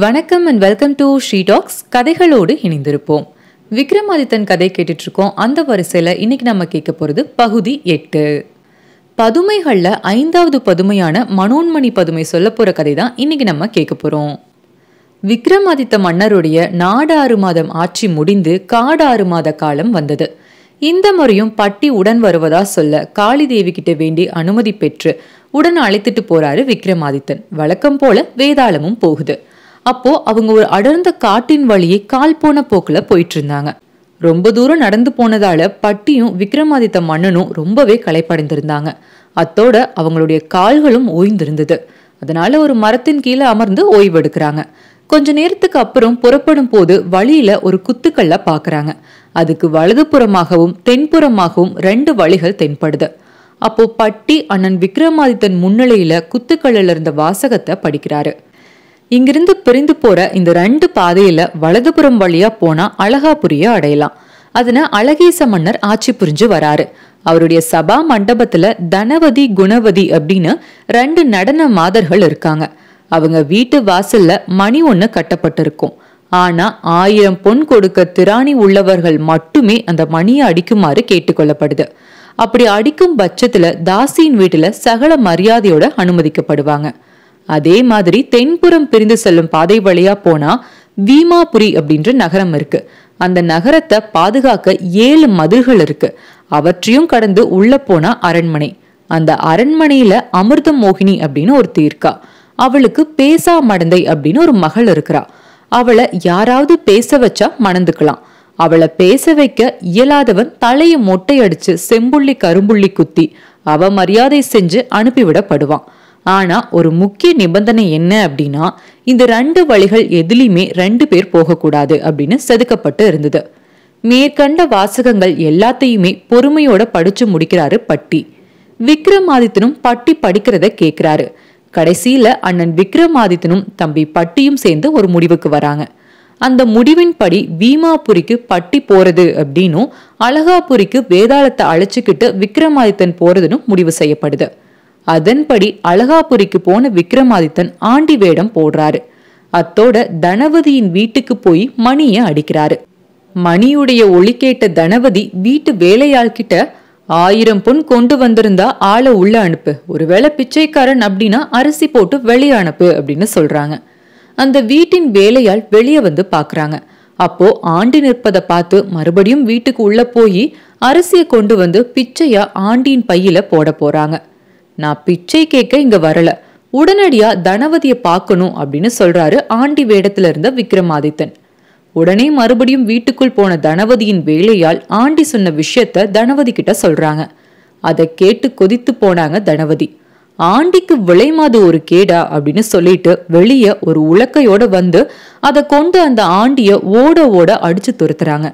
வணக்கம் and welcome to Sri talks. கதைகளோடு இணைந்திருப்போம். விக்ரமாதித்தன் கதை கேட்டுட்டு இருக்கோம். அந்த வரிசையில் இன்னைக்கு நம்ம கேட்க போகிறது பகுதி 8. பதுமைகளில் 5வது பதுமையான மனோன்மணி பதுமை சொல்ல போகிற கதை தான் இன்னைக்கு நம்ம கேட்க போகிறோம். விக்ரமாதித்த மன்னருடைய நாடு 6 மாதம் ஆட்சி முடிந்து காடு 6 மாத காலம் வந்தது. இந்த முறையும் பட்டி உடன் வருவதா சொல்ல காளி தேவி கிட்ட வேண்டி அனுமதி பெற்று உடன் அழைத்துட்டு போறாரு விக்ரமாதித்தன். வழக்கம் போல வேதாளமும் போகுது. அப்போ அவங்க ஒரு அடர்ந்த காட்டின் வழியே கால் போன போக்குல போயிட்டு இருந்தாங்க. ரொம்ப தூரம் நடந்து போனதால பட்டியும் விக்ரமாதித்த மன்னனும் ரொம்பவே களைப்படைந்திருந்தாங்க. அத்தோட அவங்களுடைய கால்களும் ஓய்ந்திருந்தது. அதனால ஒரு மரத்தின் கீழே அமர்ந்து ஓய்வு எடுக்கிறாங்க. கொஞ்ச நேரத்துக்கு அப்புறம் புறப்படும் போது வழியில ஒரு குத்துக்கல்ல பாக்குறாங்க. அதுக்கு வலதுபுறமாகவும் தென்புறமாகவும் 2 வழிகள் தென்படுது. அப்போ பட்டி அண்ணன் விக்ரமாதித்தன் முன்னிலையில குத்துக்கல்ல இருந்த வாசகத்தை படிக்கிறாரு. இங்கிருந்து பிரிந்து போற இந்த 2 பாதையில வலதுபுறம் வழியா போனா அழகாபுரிய அடையலாம். அதனால அழகேச மன்னர் ஆட்சி புரிஞ்சு வராரு. அவருடைய சபா மண்டபத்துல தனவதி குணவதி அப்படின்னு 2 நடன மாதர்கள் இருக்காங்க. அவங்க வீட்டு வாசல்ல மணி ஒண்ணு கட்டப்பட்டிருக்கும். ஆனா 1000 பொன் கொடுக்க திராணி உள்ளவர்கள் மட்டுமே அந்த மணியை அடிக்குமாறு கேட்டுக்கொள்ளப்படுது. அப்படி அடிக்கும் பட்சத்துல தாசியின் வீட்டுல சகல மரியாதையோட அனுமதிக்கப்படுவாங்க. அதே மாதிரி தென்புறம் பிரிந்து செல்லும் பாதை வழியா போனா வீமாபுரி அப்படின்ற நகரம் இருக்கு. அந்த நகரத்தை பாதுகாக்க 7 மதில்கள் இருக்கு. அவற்றையும் கடந்து உள்ள போனா அரண்மனை. அந்த அரண்மனையில அமிர்த மோகினி அப்படின்னு ஒருத்தி இருக்கா. அவளுக்கு பேசா மடந்தை அப்படின்னு ஒரு மகள் இருக்கிறா. அவளை யாராவது பேச வச்சா மணந்துக்கலாம். அவளை பேச வைக்க இயலாதவன் தலையை மொட்டை அடிச்சு செம்புள்ளி கரும்புள்ளி குத்தி அவ மரியாதை செஞ்சு அனுப்பிவிடப்படுவான். ஆனா ஒரு முக்கிய நிபந்தனை என்ன அப்படின்னா, இந்த 2 வழிகள் எதிலுமே 2 பேர் போகக்கூடாது அப்படின்னு செதுக்கப்பட்டு இருந்தது. மேற்கண்ட வாசகங்கள் எல்லாத்தையுமே பொறுமையோட படிச்சு முடிக்கிறாரு பட்டி. விக்ரமாதித்தனும் பட்டி படிக்கிறத கேட்கிறாரு. கடைசியில அண்ணன் விக்ரமாதித்தனும் தம்பி பட்டியும் சேர்ந்து ஒரு முடிவுக்கு வராங்க. அந்த முடிவின்படி வீமாபுரிக்கு பட்டி போறது அப்படின்னும் அழகாபுரிக்கு வேதாளத்தை அழைச்சுக்கிட்டு விக்ரமாதித்தன் போறதுன்னு முடிவு செய்யப்படுது. அதன்படி அழகாபுரிக்கு போன விக்ரமாதித்தன் ஆண்டி வேடம் போடுறாரு. அத்தோட தனவதியின் வீட்டுக்கு போய் மணியை அடிக்கிறாரு. மணியுடைய ஒலி கேட்ட தனவதி வீட்டு வேலையாள் கிட்ட 1000 பொன் கொண்டு வந்திருந்தா ஆளை உள்ள அனுப்பு, ஒருவேளை பிச்சைக்காரன் அப்படின்னா அரிசி போட்டு வெளியே அனுப்பு அப்படின்னு சொல்றாங்க. அந்த வீட்டின் வேலையாள் வெளியே வந்து பாக்குறாங்க. அப்போ ஆண்டி நிற்பதை பார்த்து மறுபடியும் வீட்டுக்கு உள்ள போய் அரிசியை கொண்டு வந்து பிச்சையா ஆண்டியின் பையில போட போறாங்க. நான் பிச்சை கேட்க இங்க வரல, உடனடியா தனவதியை பார்க்கணும் அப்படின்னு சொல்றாரு ஆண்டி வேடத்துல இருந்த விக்ரமாதித்தன். உடனே மறுபடியும் வீட்டுக்குள் போன தனவதியின் வேலையால் ஆண்டி சொன்ன விஷயத்த தனவதி கிட்ட சொல்றாங்க. அதை கேட்டு கொதித்து போனாங்க தனவதி. ஆண்டிக்கு விலைமாது ஒரு கேடா அப்படின்னு சொல்லிட்டு வெளியே ஒரு உலக்கையோட வந்து அதை கொண்டு அந்த ஆண்டிய ஓட ஓட அடிச்சு துரத்துறாங்க.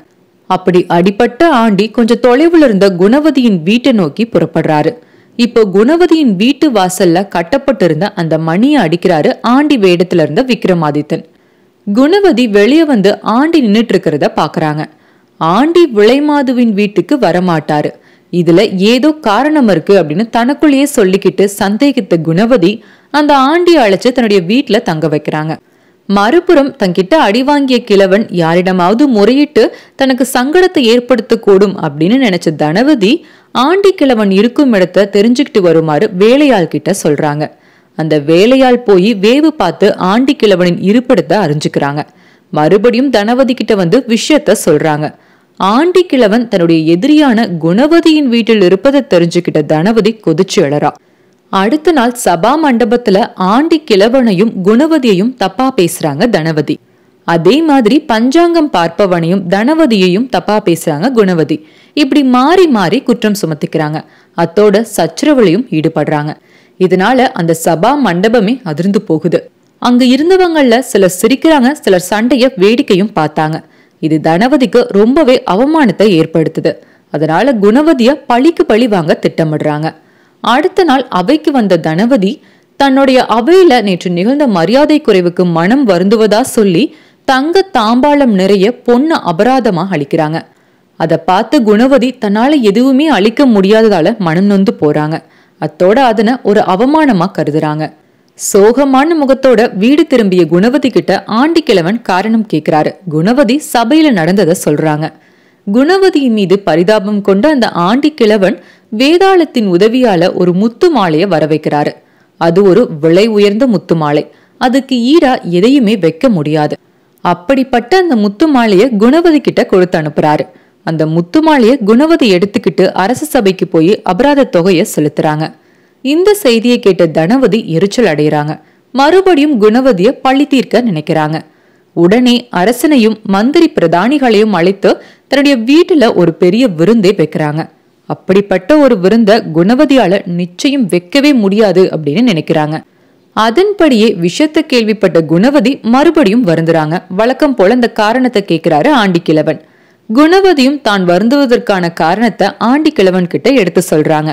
அப்படி அடிபட்ட ஆண்டி கொஞ்சம் தொலைவுல இருந்த குணவதியின் வீட்டை நோக்கி புறப்படுறாரு. இப்போ குணவதியின் வீட்டு வாசல்ல கட்டப்பட்டிருந்த அந்த மணியை அடிக்கிறாரு ஆண்டி வேடத்துல இருந்த விக்ரமாதித்தன். குணவதி வெளியே வந்து ஆண்டி நின்றுட்டு இருக்கிறத பாக்குறாங்க. ஆண்டி விலைமாதுவின் வீட்டுக்கு வரமாட்டாரு, இதுல ஏதோ காரணம் இருக்கு அப்படின்னு தனக்குள்ளேயே சொல்லிக்கிட்டு சந்தேகித்த குணவதி அந்த ஆண்டியை அழைச்சு தன்னுடைய வீட்டுல தங்க வைக்கிறாங்க. மறுபுறம் தங்கிட்ட அடி வாங்கிய கிழவன் யாரிடமாவது முறையிட்டு தனக்கு சங்கடத்தை ஏற்படுத்த கூடும் அப்படின்னு நினைச்ச தனவதி ஆண்டி கிழவன் இருக்கும் இடத்த தெரிஞ்சுக்கிட்டு வருமாறு வேலையாள் கிட்ட சொல்றாங்க. அந்த வேலையாள் போய் வேவு பார்த்து ஆண்டி கிழவனின் இருப்பிடத்தை அறிஞ்சுக்கிறாங்க. மறுபடியும் தனவதி கிட்ட வந்து விஷயத்த சொல்றாங்க. ஆண்டி கிழவன் தன்னுடைய எதிரியான குணவதியின் வீட்டில் இருப்பதை தெரிஞ்சுக்கிட்ட தனவதி கொதிச்சு எழறா. அடுத்த நாள் சபா மண்டபத்துல ஆண்டி கிழவனையும் குணவதியையும் தப்பா பேசுறாங்க தனவதி. அதே மாதிரி பஞ்சாங்கம் பார்ப்பவனையும் தனவதியையும் தப்பா பேசுறாங்க குணவதி. இப்படி மாறி மாறி குற்றம் சுமத்திக்கிறாங்க. அத்தோட சச்சரவுலையும் ஈடுபடுறாங்க. இதனால அந்த சபா மண்டபமே அதிர்ந்து போகுது. அங்க இருந்தவங்கள்ல சிலர் சிரிக்கிறாங்க, சிலர் சண்டைய வேடிக்கையும் பார்த்தாங்க. இது தனவதிக்கு ரொம்பவே அவமானத்தை ஏற்படுத்துது. அதனால குணவதிய பழிக்கு பழி வாங்க திட்டமிடுறாங்க. அடுத்த நாள் அவைக்கு வந்த தனவதி தன்னுடைய அவையில நேற்று நிகழ்ந்த மரியாதை குறைவுக்கு மனம் வருந்துவதா சொல்லி தங்க தாம்பாளம் நிறைய பொண்ணு அபராதமா அளிக்கிறாங்க. அதை பார்த்து குணவதி தன்னால எதுவுமே அளிக்க முடியாததால மனம் நொந்து போறாங்க. அத்தோட அதனை ஒரு அவமானமா கருதுறாங்க. சோகமான முகத்தோட வீடு திரும்பிய குணவதி கிட்ட ஆண்டி கிழவன் காரணம் கேக்குறாரு. குணவதி சபையில நடந்ததை சொல்றாங்க. குணவதியின் மீது பரிதாபம் கொண்ட அந்த ஆண்டி கிழவன் வேதாளத்தின் உதவியால ஒரு முத்து மாலைய வர வைக்கிறாரு. அது ஒரு விலை உயர்ந்த முத்து மாலை. அதுக்கு ஈடா எதையுமே வைக்க முடியாது. அப்படிப்பட்ட அந்த முத்து மாலைய குணவதி கிட்ட கொடுத்து அனுப்புறாரு. அந்த முத்து மாலைய குணவதி எடுத்துக்கிட்டு அரச சபைக்கு போய் அபராத தொகையை செலுத்துறாங்க. இந்த செய்தியை கேட்ட தனவதி எரிச்சல் அடைகிறாங்க. மறுபடியும் குணவதிய பழி தீர்க்க நினைக்கிறாங்க. உடனே அரசனையும் மந்திரி பிரதானிகளையும் அழைத்து தன்னுடைய வீட்டுல ஒரு பெரிய விருந்தை வைக்கிறாங்க. அப்படிப்பட்ட ஒரு விருந்த குணவதியால நிச்சயம் வைக்கவே முடியாது அப்படின்னு நினைக்கிறாங்க. அதன்படியே விஷயத்தை கேள்விப்பட்ட குணவதி மறுபடியும் வருந்துறாங்க. வழக்கம் போல அந்த காரணத்தை கேட்கிறாரு ஆண்டி கிழவன். குணவதியும் தான் வருந்துவதற்கான காரணத்தை ஆண்டி கிழவன் கிட்ட எடுத்து சொல்றாங்க.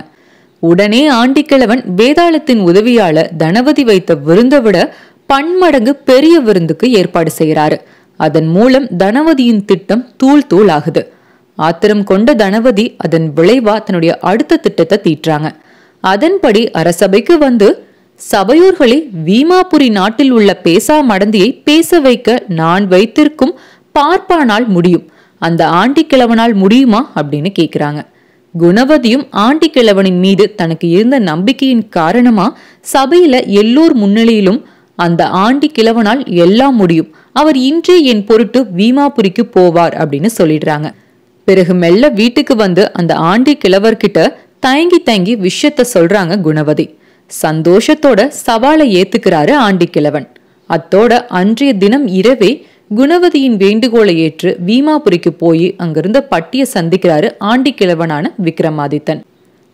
உடனே ஆண்டி கிழவன் வேதாளத்தின் உதவியால தனவதி வைத்த விருந்தை விட பன்மடங்கு பெரிய விருந்துக்கு ஏற்பாடு செய்யறாரு. அதன் மூலம் தனவதியின் திட்டம் தூள் தூள் ஆகுது. ஆத்திரம் கொண்ட தனவதி அதன் விளைவா தன்னுடைய அடுத்த திட்டத்தை தீட்டுறாங்க. அதன்படி அரசபைக்கு வந்து, சபையோர்களே, வீமாபுரி நாட்டில் உள்ள பேசா மடந்தியை பேச வைக்க நான் வைத்திருக்கும் பார்ப்பானால் முடியும், அந்த ஆண்டி கிழவனால் முடியுமா அப்படின்னு கேக்குறாங்க. குணவதியும் ஆண்டி கிழவனின் மீது தனக்கு இருந்த நம்பிக்கையின் காரணமா சபையில எல்லோர் முன்னிலையிலும் அந்த ஆண்டி கிழவனால் எல்லாம் முடியும், அவர் இன்றே என் பொருட்டு வீமாபுரிக்கு போவார் அப்படின்னு சொல்லிடுறாங்க. பிறகு மெல்ல வீட்டுக்கு வந்து அந்த ஆண்டி கிழவர்கிட்ட தயங்கி தயங்கி விஷயத்த சொல்றாங்க குணவதி. சந்தோஷத்தோட சவாலை ஏத்துக்கிறாரு ஆண்டி கிழவன். அத்தோட அன்றைய தினம் இரவே குணவதியின் வேண்டுகோளை ஏற்று வீமாபுரிக்கு போய் அங்கிருந்த பட்டியை சந்திக்கிறாரு ஆண்டி கிழவனான விக்ரமாதித்தன்.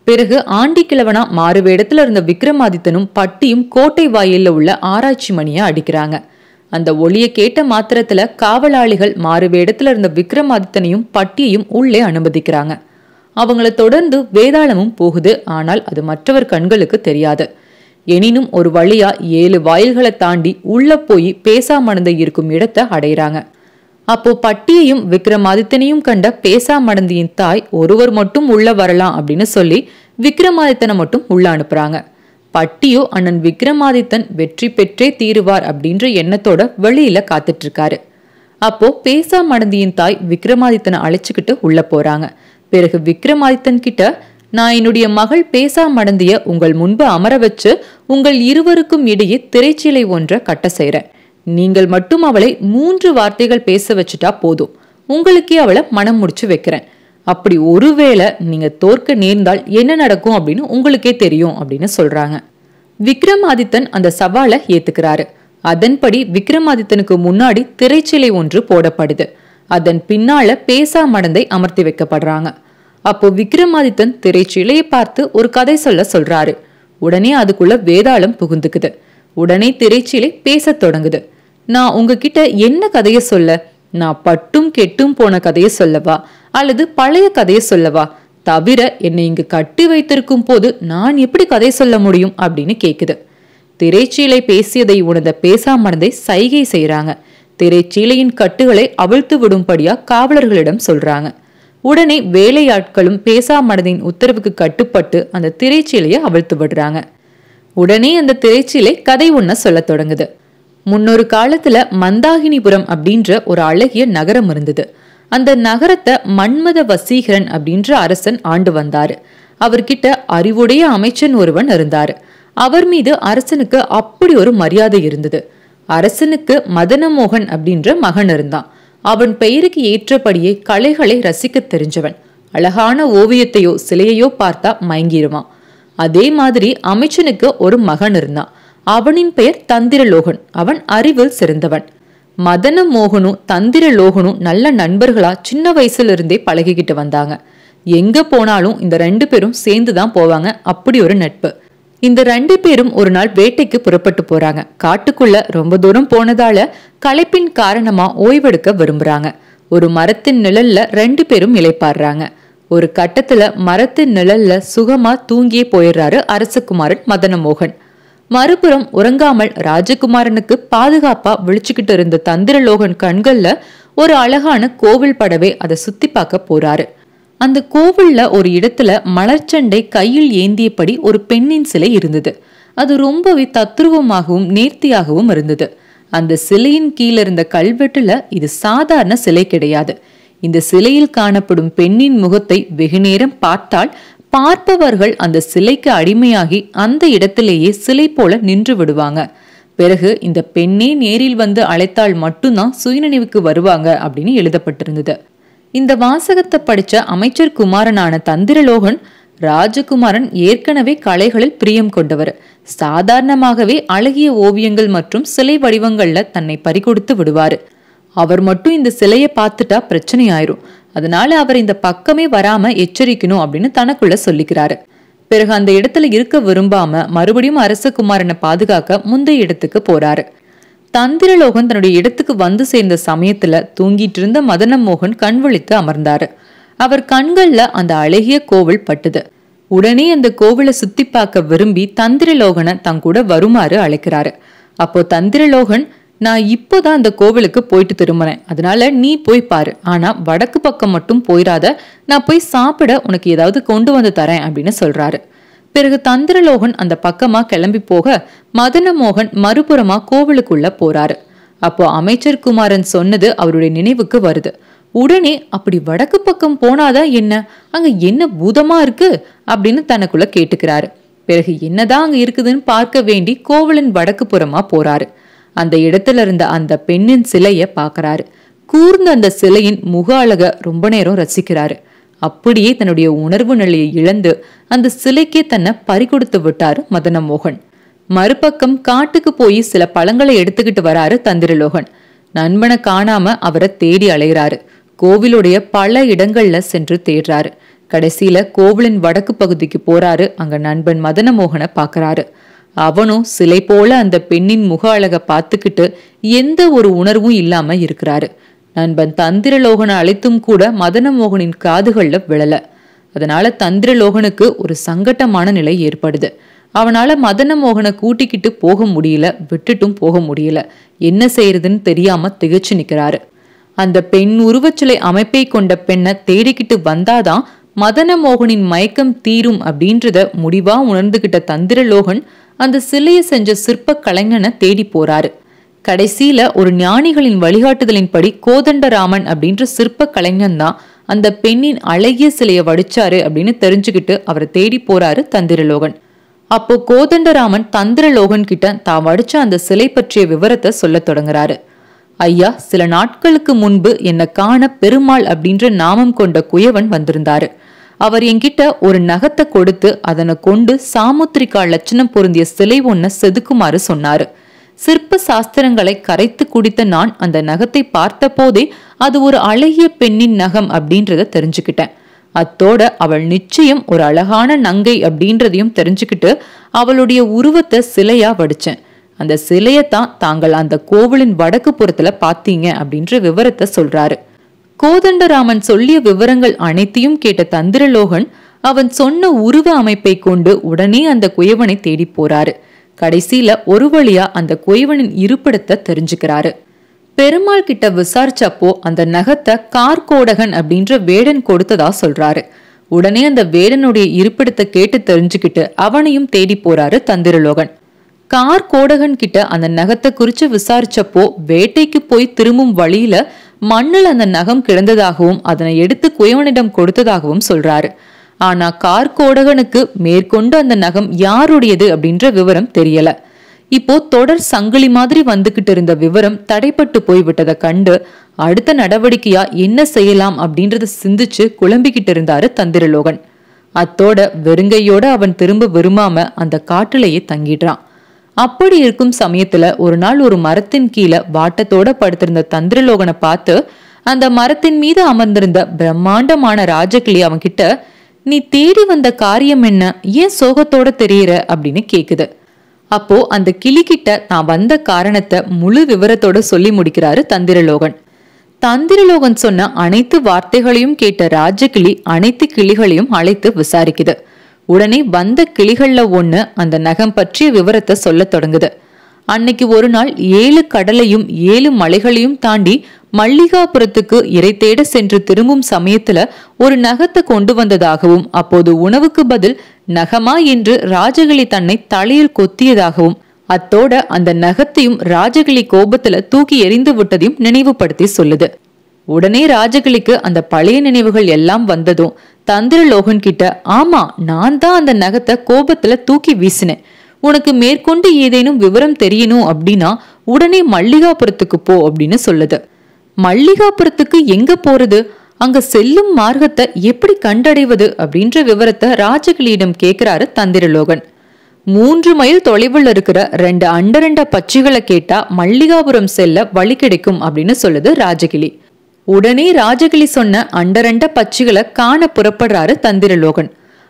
பிறகு ஆண்டி கிழவனா மாறுவேடத்துல இருந்த விக்ரமாதித்தனும் பட்டியும் கோட்டை வாயில உள்ள ஆராய்ச்சி மணியை அடிக்கிறாங்க. அந்த ஒளியை கேட்ட மாத்திரத்துல காவலாளிகள் மாறுவேடத்துல இருந்த விக்ரமாதித்தனையும் பட்டியையும் உள்ளே அனுமதிக்கிறாங்க. அவங்கள தொடர்ந்து வேதாளமும் போகுது. ஆனால் அது மற்றவர் கண்களுக்கு தெரியாது. எனினும் ஒரு வழியா 7 வாயில்களை தாண்டி உள்ள போய் பேசாமடந்தை இருக்கும் இடத்தை அடைகிறாங்க. அப்போ பட்டியையும் விக்ரமாதித்தனையும் கண்ட பேசாமடந்தியின் தாய் ஒருவர் மட்டும் உள்ள வரலாம் அப்படின்னு சொல்லி விக்ரமாதித்தனை மட்டும் உள்ள அனுப்புறாங்க. பட்டியோ அண்ணன் விக்ரமாதித்தன் வெற்றி பெற்றே தீருவார் அப்படின்ற எண்ணத்தோட வெளியில காத்துட்டு இருக்காரு. அப்போ பேசாமடந்தியின் தாய் விக்ரமாதித்தனை அழைச்சுக்கிட்டு உள்ள போறாங்க. பிறகு விக்ரமாதித்தன் கிட்ட, நான் என்னுடைய மகள் பேசாமடந்திய உங்கள் முன்பு அமர வச்சு உங்கள் இருவருக்கும் இடையே திரைச்சீலை ஒன்றை கட்ட செய்றேன். நீங்கள் மட்டும் அவளை 3 வார்த்தைகள் பேச வச்சுட்டா போதும், உங்களுக்கே அவளை மனம் முடிச்சு வைக்கிறேன். அப்படி ஒருவேளை நீங்க தோற்க நேர்ந்தால் என்ன நடக்கும் அப்படின்னு உங்களுக்கே தெரியும் அப்படின்னு சொல்றாங்க. விக்ரமாதித்தன் அந்த சவாலை ஏத்துக்கிறாரு. அதன்படி விக்ரமாதித்தனுக்கு முன்னாடி திரைச்சீலை ஒன்று போடப்படுது. அதன் பின்னால பேசாமடந்தை அமர்த்தி வைக்கப்படுறாங்க. அப்போ விக்ரமாதித்தன் திரைச்சீலையை பார்த்து ஒரு கதை சொல்றாரு. உடனே அதுக்குள்ள வேதாளம் புகுந்துக்குது. உடனே திரைச்சீலை பேச தொடங்குது. நான் உங்ககிட்ட என்ன கதைய சொல்ல? நான் பட்டும் கெட்டும் போன கதைய சொல்லவா அல்லது பழைய கதைய சொல்லவா? தவிர என்னை இங்கு கட்டி வைத்திருக்கும் போது நான் எப்படி கதை சொல்ல முடியும் அப்படின்னு கேக்குது. திரைச்சீலை பேசியதை உணர்ந்த பேசாமடந்தை சைகை செய்யறாங்க. திரைச்சீலையின் கட்டுகளை அவிழ்த்து விடும்படியா காவலர்களிடம் சொல்றாங்க. உடனே வேலையாட்களும் பேசாமடந்தின் உத்தரவுக்கு கட்டுப்பட்டு அந்த திரைச்சீலையை அவிழ்த்து விடுறாங்க. உடனே அந்த திரைச்சீலை கதை ஒன்ன சொல்ல தொடங்குது. முன்னொரு காலத்துல மந்தாகினிபுரம் அப்படின்ற ஒரு அழகிய நகரம் இருந்தது. அந்த நகரத்தை மன்மத வசீகரன் அப்படின்ற அரசன் ஆண்டு வந்தாரு. அவர்கிட்ட அறிவுடைய அமைச்சன் ஒருவன் இருந்தாரு. அவர் மீது அரசனுக்கு அப்படி ஒரு மரியாதை இருந்தது. அரசனுக்கு மதனமோகன் அப்படின்ற மகன் இருந்தான். அவன் பெயருக்கு ஏற்றபடியே கலைகளை ரசிக்க தெரிஞ்சவன். அழகான ஓவியத்தையோ சிலையையோ பார்த்தா மயங்கிருவான். அதே மாதிரி அமைச்சனுக்கு ஒரு மகன் இருந்தான். அவனின் பெயர் தந்திரலோகன். அவன் அறிவில் சிறந்தவன். மதனமோகனும் தந்திரலோகனும் நல்ல நண்பர்களா சின்ன வயசுல இருந்தே பழகிக்கிட்டு வந்தாங்க. எங்க போனாலும் இந்த 2 பேரும் சேர்ந்துதான் போவாங்க. அப்படி ஒரு நட்பு. இந்த 2 பேரும் ஒரு நாள் வேட்டைக்கு புறப்பட்டு போறாங்க. காட்டுக்குள்ள ரொம்ப தூரம் போனதால களைப்பின் காரணமா ஓய்வெடுக்க விரும்புறாங்க. ஒரு மரத்தின் நிழல்ல 2 பேரும் இளைப்பாடுறாங்க. ஒரு கட்டத்துல மரத்தின் நிழல்ல சுகமா தூங்கியே போயிடுறாரு அரசகுமாரன் மதனமோகன். மறுபுறம் உறங்காமல் ராஜகுமாரனுக்கு பாதுகாப்பா விழிச்சுக்கிட்டு இருந்த தந்திரலோகன் கண்கள்ல ஒரு அழகான கோவில் படவே அதை சுத்தி பார்க்க போறாரு. அந்த கோவில்ல ஒரு இடத்துல மலர்ச்சண்டை கையில் ஏந்தியபடி ஒரு பெண்ணின் சிலை இருந்தது. அது ரொம்பவே தத்ரூபமாகவும் நேர்த்தியாகவும் இருந்தது. அந்த சிலையின் கீழே இருந்த கல்வெட்டுல இது சாதாரண சிலை கிடையாது. இந்த சிலையில் காணப்படும் பெண்ணின் முகத்தை வெகுநேரம் பார்த்தால் பார்ப்பவர்கள் அந்த சிலைக்கு அடிமையாகி அந்த இடத்திலேயே சிலை போல நின்று விடுவாங்க. பிறகு இந்த பெண்ணே நேரில் வந்து அழைத்தால் மட்டும்தான் சுயநினைவுக்கு வருவாங்க அப்படின்னு எழுதப்பட்டிருந்தது. இந்த வாசகத்தை படிச்ச அமைச்சர் குமாரனான தந்திரலோகன், ராஜகுமாரன் ஏற்கனவே கலைகளில் பிரியம் கொண்டவர். சாதாரணமாகவே அழகிய ஓவியங்கள் மற்றும் சிலை வடிவங்கள்ல தன்னை பறிகொடுத்து விடுவாரு. அவர் மட்டும் இந்த சிலையை பார்த்துட்டா பிரச்சனை ஆயிரும். அதனால அவர் இந்த பக்கமே வராம எச்சரிக்கணும் அப்படின்னு தனக்குள்ள சொல்லிக்கிறாரு. பிறகு அந்த இடத்துல இருக்க விரும்பாம மறுபடியும் அரசகுமாரனை பாதுகாக்க முந்தைய இடத்துக்கு போறாரு. தந்திரலோகன் தன்னுடைய இடத்துக்கு வந்து சேர்ந்த சமயத்துல தூங்கிட்டு இருந்த மதனமோகன் கண் விழித்து அமர்ந்தாரு. அவர் கண்கள்ல அந்த அழகிய கோவில் பட்டுது. உடனே அந்த கோவிலை சுத்தி பார்க்க விரும்பி தந்திரலோகனை தங்கூட வருமாறு அழைக்கிறாரு. அப்போ தந்திரலோகன், நான் இப்போதான் அந்த கோவிலுக்கு போயிட்டு திரும்புறேன், அதனால நீ போய் பாரு, ஆனா வடக்கு பக்கம் மட்டும் போயிடாத, நான் போய் சாப்பிட உனக்கு ஏதாவது கொண்டு வந்து தரேன் அப்படின்னு சொல்றாரு. பிறகு தந்திரலோகன் அந்த பக்கமா கிளம்பி போக மதனமோகன் மறுபுறமா கோவிலுக்குள்ள போறாரு. அப்போ அமைச்சர் குமாரன் சொன்னது அவருடைய நினைவுக்கு வருது. உடனே, அப்படி வடக்கு பக்கம் போனாதான் என்ன, அங்க என்ன பூதமா இருக்கு அப்படின்னு தனக்குள்ள கேட்டுக்கிறாரு. பிறகு என்னதான் அங்க இருக்குதுன்னு பார்க்க வேண்டி கோவிலின் வடக்கு புறமா போறாரு. அந்த இடத்துல இருந்த அந்த பெண்ணின் சிலைய பாக்குறாரு. கூர்ந்த அந்த சிலையின் முக அழக ரொம்ப நேரம் ரசிக்கிறாரு. அப்படியே தன்னுடைய உணர்வு நிலையை இழந்து அந்த சிலைக்கே தன்னை பறிகொடுத்து விட்டாரு மதனமோகன். மறுபக்கம் காட்டுக்கு போய் சில பழங்களை எடுத்துக்கிட்டு வராரு தந்திரலோகன். நண்பனை காணாம அவரை தேடி அலைகிறாரு. கோவிலுடைய பல இடங்கள்ல சென்று தேடுறாரு. கடைசியில கோவிலின் வடக்கு பகுதிக்கு போறாரு. அங்க நண்பன் மதனமோகனை பாக்குறாரு. அவனும் சிலை போல அந்த பெண்ணின் முக அழக பார்த்துக்கிட்டு எந்த ஒரு உணர்வும் இல்லாம இருக்கிறாரு. நண்பன் தந்திரலோகனை அழைத்தும் கூட மதனமோகனின் காதுகள்ல விழல. அதனால தந்திரலோகனுக்கு ஒரு சங்கட்டமான நிலை ஏற்படுது. அவனால மதனமோகனை கூட்டிக்கிட்டு போக முடியல, விட்டுட்டும் போக முடியல. என்ன செய்யறதுன்னு தெரியாம திகைச்சு நிக்கிறாரு. அந்த பெண் உருவச்சிலை அமைப்பை கொண்ட பெண்ணை தேடிக்கிட்டு வந்தாதான் மதனமோகனின் மயக்கம் தீரும் அப்படின்றத முடிவா உணர்ந்துகிட்ட தந்திரலோகன் அந்த சிலையை செஞ்ச சிற்ப கலைஞனை தேடி போறாரு. கடைசியில ஒரு ஞானிகளின் வழிகாட்டுதலின்படி கோதண்டராமன் அப்படின்ற சிற்ப கலைஞன் தான் அந்த பெண்ணின் அழகிய சிலையை வடிச்சாரு அப்படின்னு தெரிஞ்சுக்கிட்டு அவரை தேடி போறாரு தந்திரலோகன். அப்போ கோதண்டராமன் தந்திரலோகன் கிட்ட தான் வடிச்ச அந்த சிலை பற்றிய விவரத்தை சொல்ல தொடங்குறாரு. ஐயா, சில நாட்களுக்கு முன்பு என்னை காண பெருமாள் அப்படின்ற நாமம் கொண்ட குயவன் வந்திருந்தாரு. அவர் என்கிட்ட ஒரு நகத்தை கொடுத்து அதனை கொண்டு சாமுத்திரிகா லட்சணம் பொருந்திய சிலை ஒன்ன செதுக்குமாறு சொன்னாரு. சிற்ப சாஸ்திரங்களை கரைத்து குடித்த நான் அந்த நகத்தை பார்த்த போதே அது ஒரு அழகிய பெண்ணின் நகம் அப்படின்றத தெரிஞ்சுக்கிட்டேன். அத்தோட அவள் நிச்சயம் ஒரு அழகான நங்கை அப்படின்றதையும் தெரிஞ்சுக்கிட்டு அவளுடைய உருவத்தை சிலையா வடிச்சேன். அந்த சிலையத்தான் தாங்கள் அந்த கோவிலின் வடக்கு புறத்துல பாத்தீங்க அப்படின்ற விவரத்தை சொல்றாரு. கோதண்டராமன் சொல்லிய விவரங்கள் அனைத்தையும் கேட்ட தந்திரலோகன் அவன் சொன்ன உருவ அமைப்பை கொண்டு உடனே அந்த குயவனை தேடி போறாரு. கடைசியில ஒரு வழியா அந்த குயவனின் இருப்பிடத்தை தெரிஞ்சுக்கிறாரு. பெருமாள் கிட்ட விசாரிச்சப்போ அந்த நகத்தை கார்கோடகன் அப்படின்ற வேடன் கொடுத்ததா சொல்றாரு. உடனே அந்த வேடனுடைய இருப்பிடத்தை கேட்டு தெரிஞ்சுக்கிட்டு அவனையும் தேடி போறாரு தந்திரலோகன். கார்கோடகன் கிட்ட அந்த நகத்தை குறிச்சு விசாரிச்சப்போ வேட்டைக்கு போய் திரும்பும் வழியில மண்ணில் அந்த நகம் கிடந்ததாகவும் அதனை எடுத்து குயவனிடம் கொடுத்ததாகவும் சொல்றாரு. ஆனா கார்கோடகனுக்கு மேற்கொண்டு அந்த நகம் யாருடையது அப்படின்ற விவரம் தெரியல. இப்போ தொடர் சங்கிலி மாதிரி வந்துகிட்டு இருந்த விவரம் தடைப்பட்டு போய் விட்டதை கண்டு அடுத்த நடவடிக்கையா என்ன செய்யலாம் அப்படின்றத சிந்திச்சு குழம்பிக்கிட்டு இருந்தாரு தந்திரலோகன். அத்தோட வெறுங்கையோட அவன் திரும்ப விரும்பாம அந்த காட்டிலேயே தங்கிடுறான். அப்படி இருக்கும் சமயத்துல ஒரு நாள் ஒரு மரத்தின் கீழே வாட்டத்தோட படுத்திருந்த தந்திரலோகனை பார்த்து அந்த மரத்தின் மீது அமர்ந்திருந்த பிரம்மாண்டமான ராஜகிளி அவன்கிட்ட, நீ தேடி வந்த காரியம் என்ன, ஏன் சோகத்தோட தெரியற அப்படின்னு கேக்குது. அப்போ அந்த கிளிகிட்ட நான் வந்த காரணத்தை முழு விவரத்தோட சொல்லி முடிக்கிறாரு தந்திரலோகன். தந்திரலோகன் சொன்ன அனைத்து வார்த்தைகளையும் கேட்ட ராஜகிளி அனைத்து கிளிகளையும் அழைத்து விசாரிக்குது. உடனே வந்த கிளிகள்ல ஒண்ணு அந்த நகம் பற்றிய விவரத்தை சொல்ல தொடங்குது. அன்னைக்கு ஒரு நாள் 7 கடலையும் 7 மலைகளையும் தாண்டி மல்லிகாபுரத்துக்கு இறை தேட சென்று திரும்பும் சமயத்துல ஒரு நகத்தை கொண்டு வந்ததாகவும் அப்போது உணவுக்கு பதில் நகமா என்று ராஜகிளி தன்னை தலையில் கொத்தியதாகவும் அத்தோட அந்த நகத்தையும் ராஜகிளி கோபத்துல தூக்கி எறிந்து விட்டதையும் நினைவுபடுத்தி சொல்லுது. உடனே ராஜகிளிக்கு அந்த பழைய நினைவுகள் எல்லாம் வந்ததும் தந்திரலோகன் கிட்ட, ஆமா, நான் தான் அந்த நகத்தை கோபத்துல தூக்கி வீசினேன். உனக்கு மேற்கொண்டு ஏதேனும் விவரம் தெரியணும் அப்படின்னா உடனே மல்லிகாபுரத்துக்கு போ அப்படின்னு சொல்லுது. மல்லிகாபுரத்துக்கு எங்க போறது, அங்க செல்லும் மார்க்கத்தை எப்படி கண்டடைவது அப்படின்ற விவரத்தை ராஜகிளியிடம் கேட்கிறாரு தந்திரலோகன். 3 மைல் தொலைவில் இருக்கிற 2 அண்டரண்ட பட்சிகளை கேட்டா மல்லிகாபுரம் செல்ல வழி கிடைக்கும் அப்படின்னு சொல்லுது ராஜகிளி. உடனே ராஜகிளி சொன்ன அண்டரண்ட பட்சிகளை காண புறப்படுறாரு தந்திரலோகன்.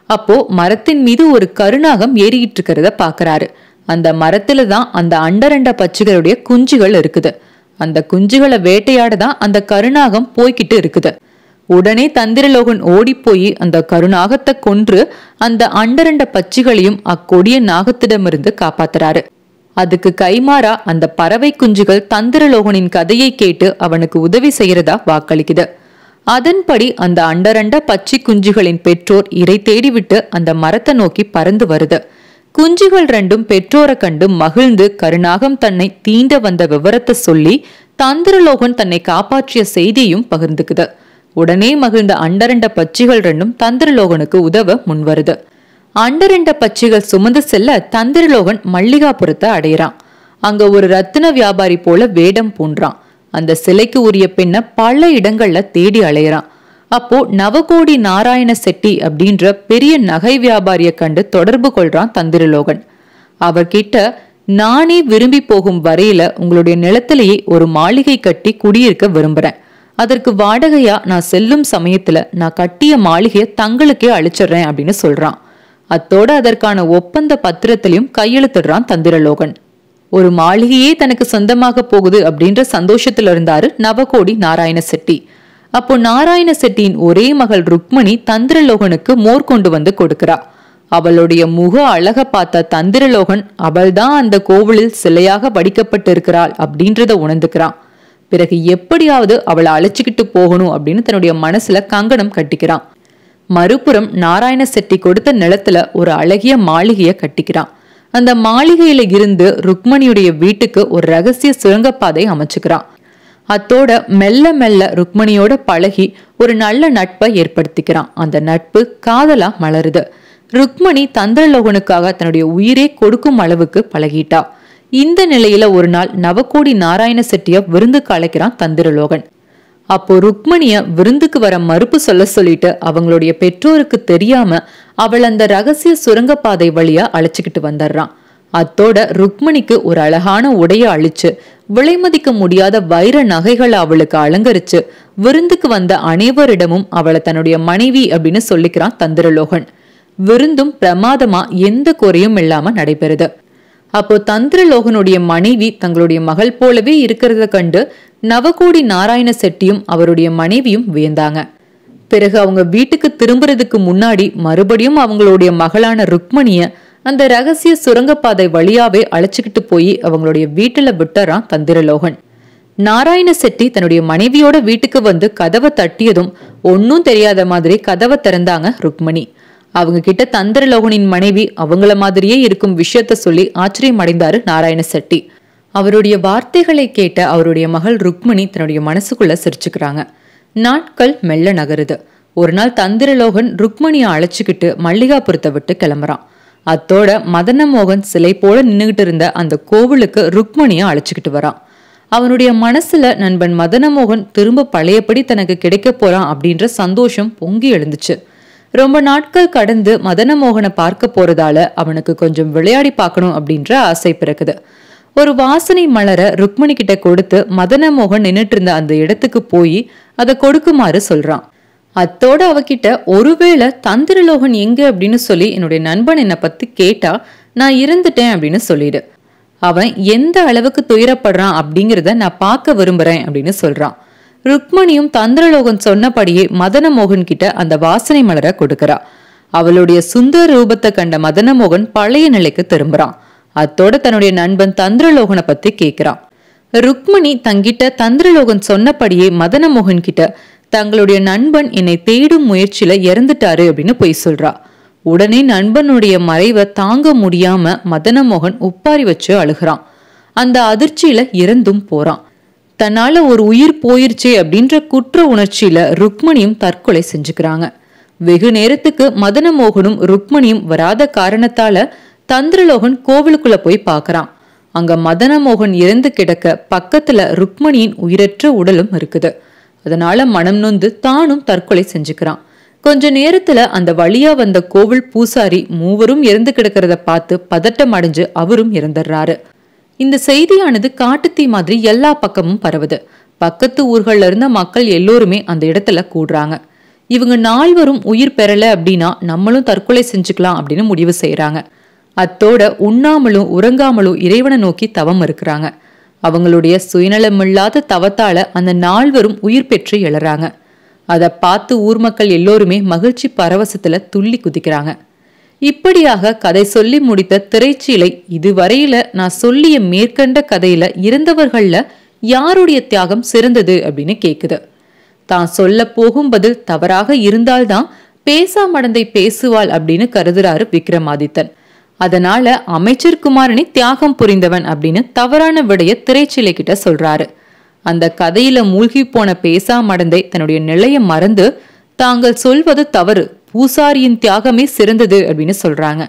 அப்போ மரத்தின் மீது ஒரு கருநாகம் ஏறிக்கிட்டு இருக்கிறத பாக்குறாரு. அந்த மரத்துல தான் அந்த அண்டரண்ட பட்சிகளுடைய குஞ்சுகள் இருக்குது. அந்த குஞ்சுகளை வேட்டையாட தான் அந்த கருநாகம் போய்கிட்டு இருக்குது. உடனே தந்திரலோகன் ஓடி போய் அந்த கருநாகத்தை கொன்று அந்த அண்டரண்ட பட்சிகளையும் அக்கொடிய நாகத்திடமிருந்து காப்பாத்துறாரு. அதுக்கு கைமாறா அந்த பறவை குஞ்சுகள் தந்திரலோகனின் கதையை கேட்டு அவனுக்கு உதவி செய்யறதா வாக்களிக்குது. அதன்படி அந்த அண்டரண்ட பச்சை குஞ்சுகளின் பெற்றோர் இறை தேடிவிட்டு அந்த மரத்தை நோக்கி பறந்து வருது. குஞ்சுகள் 2ம் பெற்றோரை கண்டு மகிழ்ந்து கருநாகம் தன்னை தீண்ட வந்த விவரத்தை சொல்லி தந்திரலோகன் தன்னை காப்பாற்றிய செய்தியையும் பகிர்ந்துக்குது. உடனே மகிழ்ந்த அண்டரண்ட பட்சிகள் 2ம் தந்திரலோகனுக்கு உதவ முன்வருது. அண்டரண்ட பட்சிகள் சுமந்து செல்ல தந்திரலோகன் மல்லிகாபுரத்தை அடையிறான். அங்க ஒரு ரத்தின வியாபாரி போல வேடம் பூண்டான். அந்த சிலைக்கு உரிய பெண்ண பல இடங்கள்ல தேடி அலையறான். அப்போ நவகோடி நாராயண செட்டி அப்படின்ற பெரிய நகை வியாபாரிய கண்டு தொடர்பு கொள்றான் தந்திரலோகன். அவர்கிட்ட, நானே விரும்பி போகும் வரையில உங்களுடைய நிலத்திலேயே ஒரு மாளிகை கட்டி குடியிருக்க விரும்புறேன். அதற்கு வாடகையா நான் செல்லும் சமயத்துல நான் கட்டிய மாளிகையை தங்களுக்கே அழிச்சிடுறேன் அப்படின்னு சொல்றான். அத்தோட அதற்கான ஒப்பந்த பத்திரத்திலையும் கையெழுத்திடுறான் தந்திரலோகன். ஒரு மாளிகையே தனக்கு சொந்தமாக போகுது அப்படின்ற சந்தோஷத்துல இருந்தாரு நவகோடி நாராயண செட்டி. அப்போ நாராயண செட்டியின் ஒரே மகள் ருக்மணி தந்திரலோகனுக்கு மோர் கொண்டு வந்து கொடுக்கிறா. அவளுடைய முக அழக பார்த்த தந்திரலோகன் அவள்தான் அந்த கோவிலில் சிலையாக வடிக்கப்பட்டு இருக்கிறாள் அப்படின்றத உணர்ந்துக்கிறான். பிறகு எப்படியாவது அவளை அழைச்சிக்கிட்டு போகணும் அப்படின்னு தன்னுடைய மனசுல கங்கணம் கட்டிக்கிறான். மறுபுறம் நாராயண செட்டி கொடுத்த நிலத்துல ஒரு அழகிய மாளிகைய கட்டிக்கிறான். அந்த மாளிகையில இருந்து ருக்மணியுடைய வீட்டுக்கு ஒரு ரகசிய சுரங்கப்பாதை அமைச்சுக்கிறான். அத்தோட மெல்ல மெல்ல ருக்மணியோட பழகி ஒரு நல்ல நட்பை ஏற்படுத்திக்கிறான். அந்த நட்பு காதலா மலருது. ருக்மணி தந்திரலோகனுக்காக தன்னுடைய உயிரே கொடுக்கும் அளவுக்கு பழகிட்டா. இந்த நிலையில ஒரு நாள் நவகோடி நாராயண செட்டிய விருந்துக்கு அழைக்கிறான் தந்திரலோகன். அப்போ ருக்மணிய விருந்துக்கு வர மறுப்பு சொல்லிட்டு அவங்களுடைய பெற்றோருக்கு தெரியாம அவள் அந்த ரகசிய சுரங்கப்பாதை வழியா அழைச்சுக்கிட்டு வந்துடுறான். அத்தோட ருக்மணிக்கு ஒரு அழகான உடைய அழிச்சு விலைமதிக்க முடியாத வைர நகைகளை அவளுக்கு அலங்கரிச்சு விருந்துக்கு வந்த அனைவரிடமும் அவளை தன்னுடைய மனைவி அப்படின்னு சொல்லிக்கிறான் தந்திரலோகன். விருந்தும் பிரமாதமா எந்த குறையும் இல்லாம நடைபெறுது. அப்போ தந்திரலோகனுடைய மனைவி தங்களுடைய மகள் போலவே இருக்கிறத கண்டு நவகோடி நாராயண செட்டியும் அவருடைய மனைவியும் வியந்தாங்க. பிறகு அவங்க வீட்டுக்கு திரும்புறதுக்கு முன்னாடி மறுபடியும் அவங்களுடைய மகளான ருக்மணிய அந்த ரகசிய சுரங்கப்பாதை வழியாவே அழைச்சுக்கிட்டு போய் அவங்களுடைய வீட்டுல விட்டுறான் தந்திரலோகன். நாராயண செட்டி தன்னுடைய மனைவியோட வீட்டுக்கு வந்து கதவை தட்டியதும் ஒன்னும் தெரியாத மாதிரி கதவை திறந்தாங்க ருக்மணி. அவங்க கிட்ட தந்திரலோகனின் மனைவி அவங்கள மாதிரியே இருக்கும் விஷயத்த சொல்லி ஆச்சரியம் அடைந்தாரு நாராயண செட்டி. அவருடைய வார்த்தைகளை கேட்ட அவருடைய மகள் ருக்மணி தன்னுடைய மனசுக்குள்ள சிரிச்சுக்கிறாங்க. நாட்கள் மெல்ல நகருது. ஒரு நாள் தந்திரலோகன் ருக்மணியை அழைச்சுக்கிட்டு மல்லிகாபுரத்தை விட்டு கிளம்புறான். அத்தோட மதனமோகன் சிலை போல நின்னுகிட்டு இருந்த அந்த கோவிலுக்கு ருக்மணியை அழைச்சுக்கிட்டு வரான். அவனுடைய மனசுல நண்பன் மதனமோகன் திரும்ப பழையபடி தனக்கு கிடைக்க போறான் அப்படின்ற சந்தோஷம் பொங்கி எழுந்துச்சு. ரொம்ப நாட்கள் கடந்து மதனமோகனை பார்க்க போறதால அவனுக்கு கொஞ்சம் விளையாடி பார்க்கணும் அப்படின்ற ஆசை பிறக்குது. ஒரு வாசனை மலர ருக்மணி கிட்ட கொடுத்து மதனமோகன் நின்னுட்டு இருந்த அந்த இடத்துக்கு போய் அதை கொடுக்குமாறு சொல்றான். அத்தோட அவகிட்ட, ஒருவேளை தந்திரலோகன் எங்க அப்படின்னு சொல்லி என்னுடைய நண்பன் என்னை பத்தி கேட்டா நான் இருந்துட்டேன் அப்படின்னு சொல்லிடு. அவன் எந்த அளவுக்கு துயரப்படுறான் அப்படிங்கிறத நான் பார்க்க விரும்புறேன் அப்படின்னு சொல்றான். ருக்மணியும் தந்திரலோகன் சொன்னபடியே மதனமோகன் கிட்ட அந்த வாசனை மலரை கொடுக்கறா. அவளுடைய சுந்தர ரூபத்தை கண்ட மதனமோகன் பழைய நிலைக்கு திரும்புறான். அத்தோட தன்னுடைய நண்பன் தந்திரலோகனை பத்தி கேக்குறான். ருக்மணி தங்கிட்ட தந்திரலோகன் சொன்னபடியே மதனமோகன் கிட்ட தங்களுடைய நண்பன் என்னை தேடும் முயற்சியில இறந்துட்டாரு அப்படின்னு பொய் சொல்றா. உடனே நண்பனுடைய மறைவை தாங்க முடியாம மதனமோகன் ஒப்பாரி வச்சு அழுகிறான். அந்த அதிர்ச்சியில இறந்தும் போறான். தன்னால ஒரு உயிர் போயிருச்சே அப்படின்ற குற்ற உணர்ச்சியில ருக்மணியும் தற்கொலை செஞ்சுக்கிறாங்க. வெகு நேரத்துக்கு மதனமோகனும் ருக்மணியும் வராத காரணத்தால தந்திரலோகன் கோவிலுக்குள்ள போய் பாக்குறான். அங்க மதனமோகன் இறந்து கிடக்க பக்கத்துல ருக்மணியின் உயிரற்ற உடலும் இருக்குது. அதனால மனம் நொந்து தானும் தற்கொலை செஞ்சுக்கிறான். கொஞ்ச நேரத்துல அந்த வழியா வந்த கோவில் பூசாரி மூவரும் இறந்து கிடக்கிறத பார்த்து பதட்டம் அடைஞ்சு அவரும் இறந்துடுறாரு. இந்த செய்தியானது காட்டுத்தீ மாதிரி எல்லா பக்கமும் பரவுது. பக்கத்து ஊர்கள்ல இருந்த மக்கள் எல்லோருமே அந்த இடத்துல கூடுறாங்க. இவங்க நால்வரும் உயிர் பெறல அப்படின்னா நம்மளும் தற்கொலை செஞ்சுக்கலாம் அப்படின்னு முடிவு செய்யறாங்க. அத்தோட உண்ணாமலும் உறங்காமலும் இறைவனை நோக்கி தவம் இருக்கிறாங்க. அவங்களுடைய சுயநலமில்லாத தவத்தால அந்த நால்வரும் உயிர் பெற்று எழறாங்க. அதை பார்த்து ஊர் மக்கள் எல்லோருமே மகிழ்ச்சி பரவசத்துல துள்ளி குதிக்கிறாங்க. இப்படியாக கதை சொல்லி முடித்த திரைச்சீலை இதுவரையில நான் சொல்லிய மேற்கண்ட கதையில இறந்தவர்கள்ல யாருடைய தியாகம் சிறந்தது அப்படின்னு கேக்குது. தான் சொல்ல போகும் பதில் தவறாக இருந்தால்தான் பேசாமடந்தை பேசுவாள் அப்படின்னு கருதுறாரு விக்ரமாதித்தன். அதனால அமைச்சர் குமாரனை தியாகம் புரிந்தவன் அப்படின்னு தவறான விடைய திரைச்சீலை கிட்ட சொல்றாரு. அந்த கதையில மூழ்கி போன பேசாமடந்தை தன்னுடைய நிலையை மறந்து தாங்கள் சொல்வது தவறு, பூசாரியின் தியாகமே சிறந்தது அப்படின்னு சொல்றாங்க.